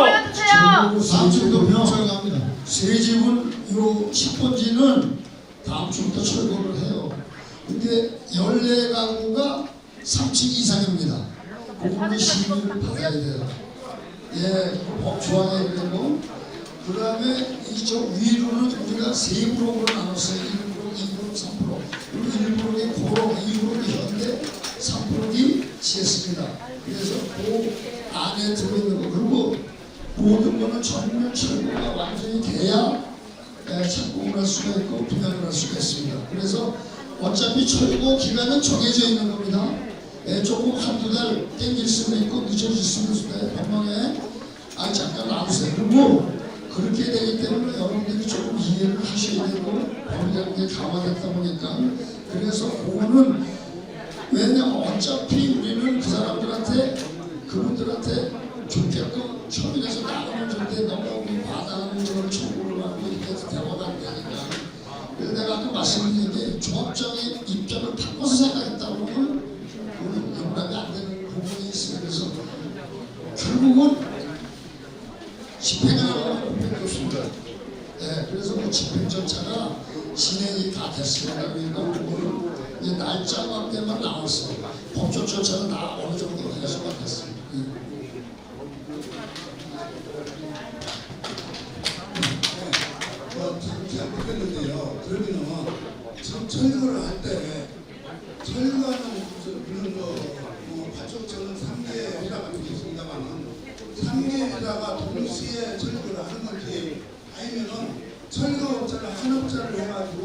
S1: 다음 주부터 병 철거합니다.
S2: 세 집은 요 10번지는 다음 주부터 철거를 해요. 근데 14가구가 3층 이상입니다. 그거는 시민을 받아야 돼요. 법 조항에 그리고 그 다음에 이쪽 위로는 우리가 세 브록으로 나눴어요. 1브록, 2브록, 3브록. 그리고 1브록이 고록, 2브록이 현대, 3브록이 지했습니다. 그래서 그 안에 들어있는 거 그리고 모든 거는 전면 철거가 완전히 돼야 착공을 할 수가 있고 분양을 할 수가 있습니다. 그래서 어차피 철거 기간은 정해져 있는 겁니다. 조금 한두 달 땡길 수도 있고 늦어질 수도 있어요. 법망에 잠깐 놔두세요. 그리고 그렇게 되기 때문에 여러분들이 조금 이해를 하셔야 되고 법이라는 게 강화됐다 보니까 그래서 그거는 왜냐면 어차피 우리는 그 사람들한테 그분들한테 좋게끔 처음에서 나가면 좋은데 너무 과다한 걸 청구를 하고 이렇게 해서 대화가 안 되니까 그래서 내가 아까 말씀드린 게 조합장의 입장을 바꿔서 생각했다 보면 그건 용납이 안 되는 부분이 있어요. 그래서 결국은 집행을 하면 공백이 없습니다. 그래서 그 집행 절차가 진행이 다 됐습니다. 그러니까 그거는 이제 날짜 관계만 나왔어요. 법적 절차는 다 어느 정도 해소가 됐습니다.
S10: 잘 모르겠는데요. 그러면은 참 철거를 할 때 철거하는 그런 파촉처는 3개 회사 같은 게 있습니다만은 3개 회사가 동시에 철거를 하는 건지 아니면은 철거업자를 한 업자를 해가지고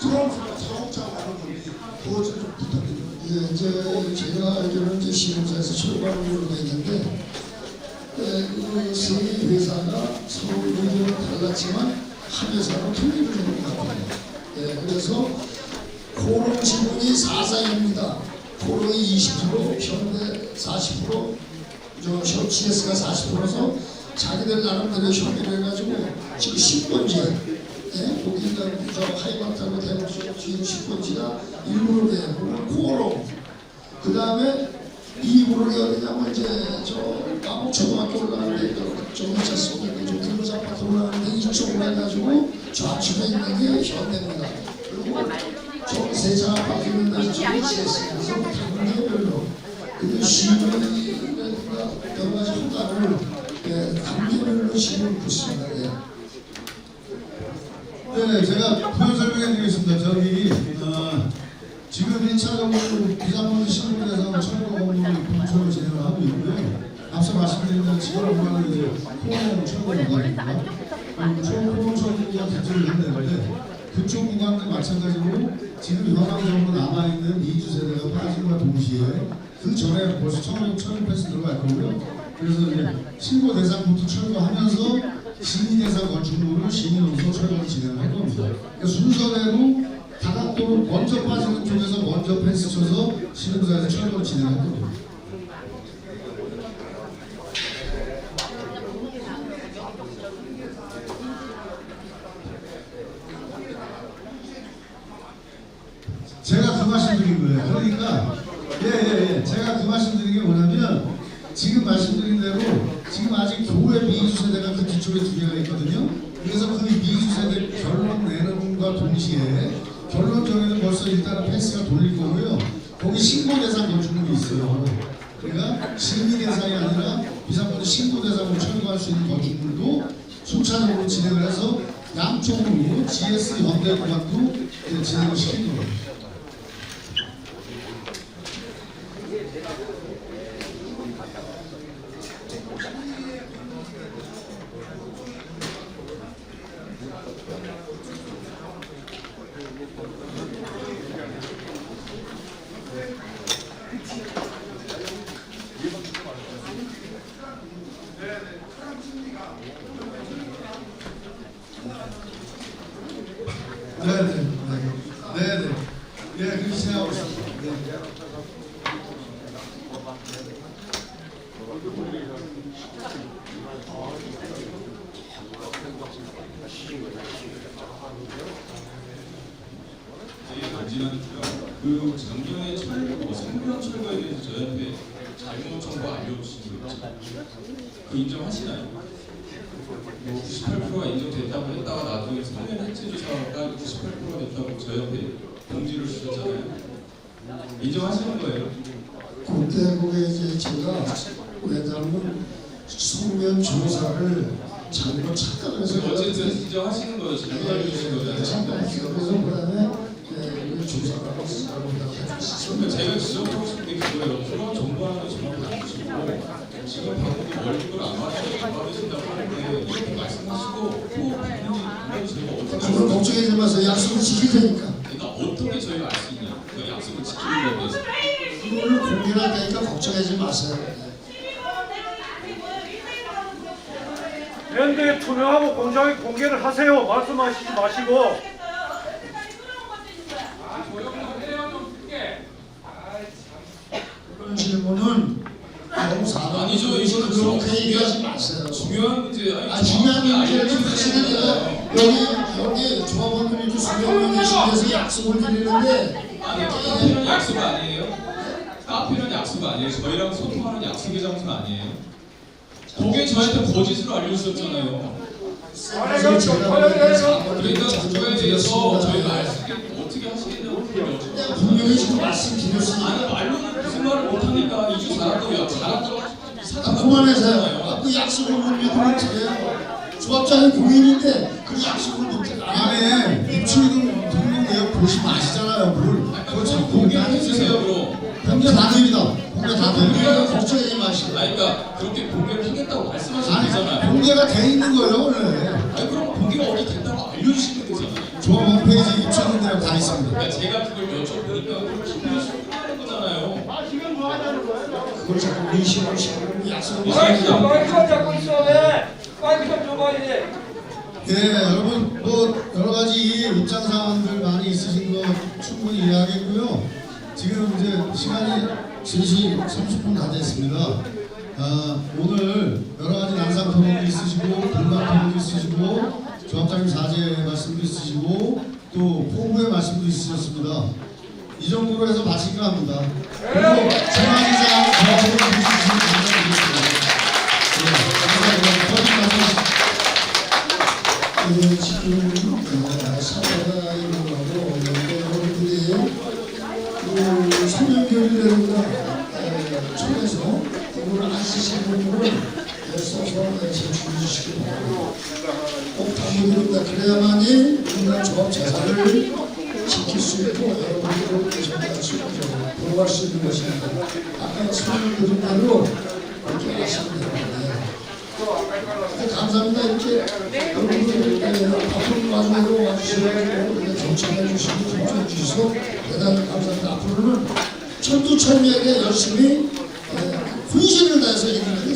S10: 처음부터 사업자가 하는 건지 그것을 좀 부탁드립니다.
S2: 이제 제가 알기로는 이제 시공사에서 철거하는 걸로 되어 있는데 그 세 회사가 서로 의견은 달랐지만 한 회사로 통일을 되는 것 같아요. 그래서 코롱 지분이 4상입니다. 코롱이 20%, 현대 40%, GS가 40%서 자기들 나름대로 협의를 해가지고 지금 10번지 거기가 하이마트하고 대목수 지금 10번지가 1브록이에요. 그건 코롱. 그 다음에 2브록이 어디냐면 이제 초등학교 올라가는데 좀 있지 않습니까? 좀 근로자 아파트 올라가는데 이쪽으로 해가지고 좌측에 있는 게 현대입니다. 그리고 세차 아파트 있는 데 이쪽이 GS. 그래서 단계별로 그리고 시민이라든가 여러 가지 효과를 단계별로 시민을 붙습니다.
S1: 제가 부연 설명해 드리겠습니다. 지금 1차 건물 비상번지 신고에서 철거 건물을 공초를 진행을 하고 있고요. 앞서 말씀드린 대로 지금 공간은 이제 코롱 철거 구간입니다. 코롱 철거가 개최를 했는데 그쪽 구간도 마찬가지로 지금 현황적으로 남아있는 2주 세대가 빠짐과 동시에 그 전에 벌써 청용 철폐스 들어갈 거고요. 그래서 이제 신고 대상부터 철거하면서 시민 대상 건축물을 시민으로서 철거를 진행할 겁니다. 그러니까 순서대로 다각도로 먼저 빠지는 쪽에서 먼저 펜스 쳐서 시민사에서 철거를 진행할 겁니다. 제가 그 말씀 드린 거예요. 그러니까 제가 그 말씀 드린 게 뭐냐면 지금 말씀드린 대로 지금 아직 교회 미수 세대가 그 뒤쪽에 2개가 있거든요. 그래서 그 미수 세대 결론 내는 것과 동시에 결론 정에는 벌써 일단은 펜스가 돌릴 거고요. 거기 신고 대상 건축물이 있어요. 그러니까 시민 대상이 아니라 비상번호 신고 대상으로 철거할 수 있는 건축물도 순차적으로 진행을 해서 양쪽으로 GS 현대 구간도 진행을 시킨 거예요. 네네. 예, 그렇게 생각하고 있습니다. 네.
S3: 그 작년에 성명 철거에 대해서 저희한테 잘못 정보 알려주신 거 있죠? 그 인정하시나요? 98%가 인정됐다고 했다가 나중에 성명 해체 조사가 98%가 됐다고 저희한테 공지를 주셨잖아요. 인정하시는 거예요?
S2: 그때 이제 제가 왜냐하면 성면 조사를 잘못 착각해서
S3: 어쨌든 인정하시는 거예요. 잘못 알려주신 거잖아요.
S2: 그래서 그다음에 조사라고 생각합니다.
S3: 제가 지적하고 싶은 게 그거예요. 그런 정보하는 거 정확히 안 주시고 지금 방금 월급을 안 받으신다고 하는데 이렇게 말씀하시고 또 받는지 저희가 어떻게
S2: 그걸 걱정하지 마세요. 약속을 지킬 테니까.
S3: 그러니까 어떻게 저희가 알 수 있냐? 그 약속을 지키는 거에 대해서
S2: 그걸로 공개할 테니까 걱정하지 마세요.
S5: 현대에 투명하고 공정하게 공개를 하세요. 말씀하시지 마시고.
S2: 그런 질문은 너무 사람
S3: 아니죠. 이거는
S2: 그렇게 얘기하지 마세요.
S3: 중요한 문제
S2: 중요한 문제는 사실은 내가 여기 조합원들이 수명을 계신데서 약속을 드리는데
S3: 아니 카페는 약속 아니에요? 카페는 약속 아니에요? 저희랑 소통하는 약속의 장소 아니에요? 그게 저한테 거짓으로 알려주셨잖아요.
S2: 그래서 제가
S3: 그러니까 그거에 대해서 저희가 알 수 있게 어떻게 하시겠냐고 그러죠.
S2: 분명히 지금 말씀드렸으니까
S3: 아니 말로는 무슨 말을 못하니까 2주 잘한다고 잘한다고
S2: 그만해서요. 그 약속을 못 믿으면 제가 조합장의 고민인데 그 약속을 못해.
S1: 안에 입출금 등록 내역 보시면 아시잖아요. 그걸 자꾸
S3: 공개해 주세요 그럼.
S1: 공개 다 됩니다. 공개 다 됩니다.
S2: 그러니까 걱정하지 마시고.
S3: 아니 그러니까 그렇게 공개를 하겠다고 말씀하시면
S1: 아니,
S3: 되잖아요.
S1: 공개가 돼 있는 거예요 원래.
S3: 아니 그럼 공개가 어디 된다고 알려주시면 되잖아요.
S1: 조합 홈페이지 입출금 내역 다 있습니다.
S3: 그러니까 제가 그걸 여쭤보니까 그걸 기분이 싫어하는 거잖아요.
S2: 그걸 자꾸 의심을 시키는 약속을
S3: 마이크
S5: 잡고 있어 왜? 마이크 좀 줘봐야지.
S1: 예, 여러분 뭐 여러 가지 입장 사항들 많이 있으신 거 충분히 이해하겠고요. 지금 이제 시간이 3시 30분 다 됐습니다. 오늘 여러 가지 난상 토론도 있으시고 불만 토론도 있으시고 조합장님 사죄 말씀도 있으시고 또 포부의 말씀도 있으셨습니다. 이 정도로 해서 마칠까 합니다. 그리고 재마지 사항 저하고 해주시면 감사드리겠습니다.
S2: 지금 사과가 있는 거고 여러분들이 그 소명결의를 통해서 그걸 안 쓰신 분들은 써서 제출해 주시기 바랍니다. 꼭 당부드립니다. 그래야만이 우리나라 조합 재산을 지킬 수 있고 여러분들을 전달할 수 있고 보호할 수 있는 것입니다. 아까 소명드린 대로 그렇게 하시면 됩니다. 감사합니다. 이렇게 여러분들 바쁜 와중에도 와주시고 경청해 주시고 경청해 주셔서 대단히 감사합니다. 앞으로는 천두천명하게 열심히 훈신을 다해서 일을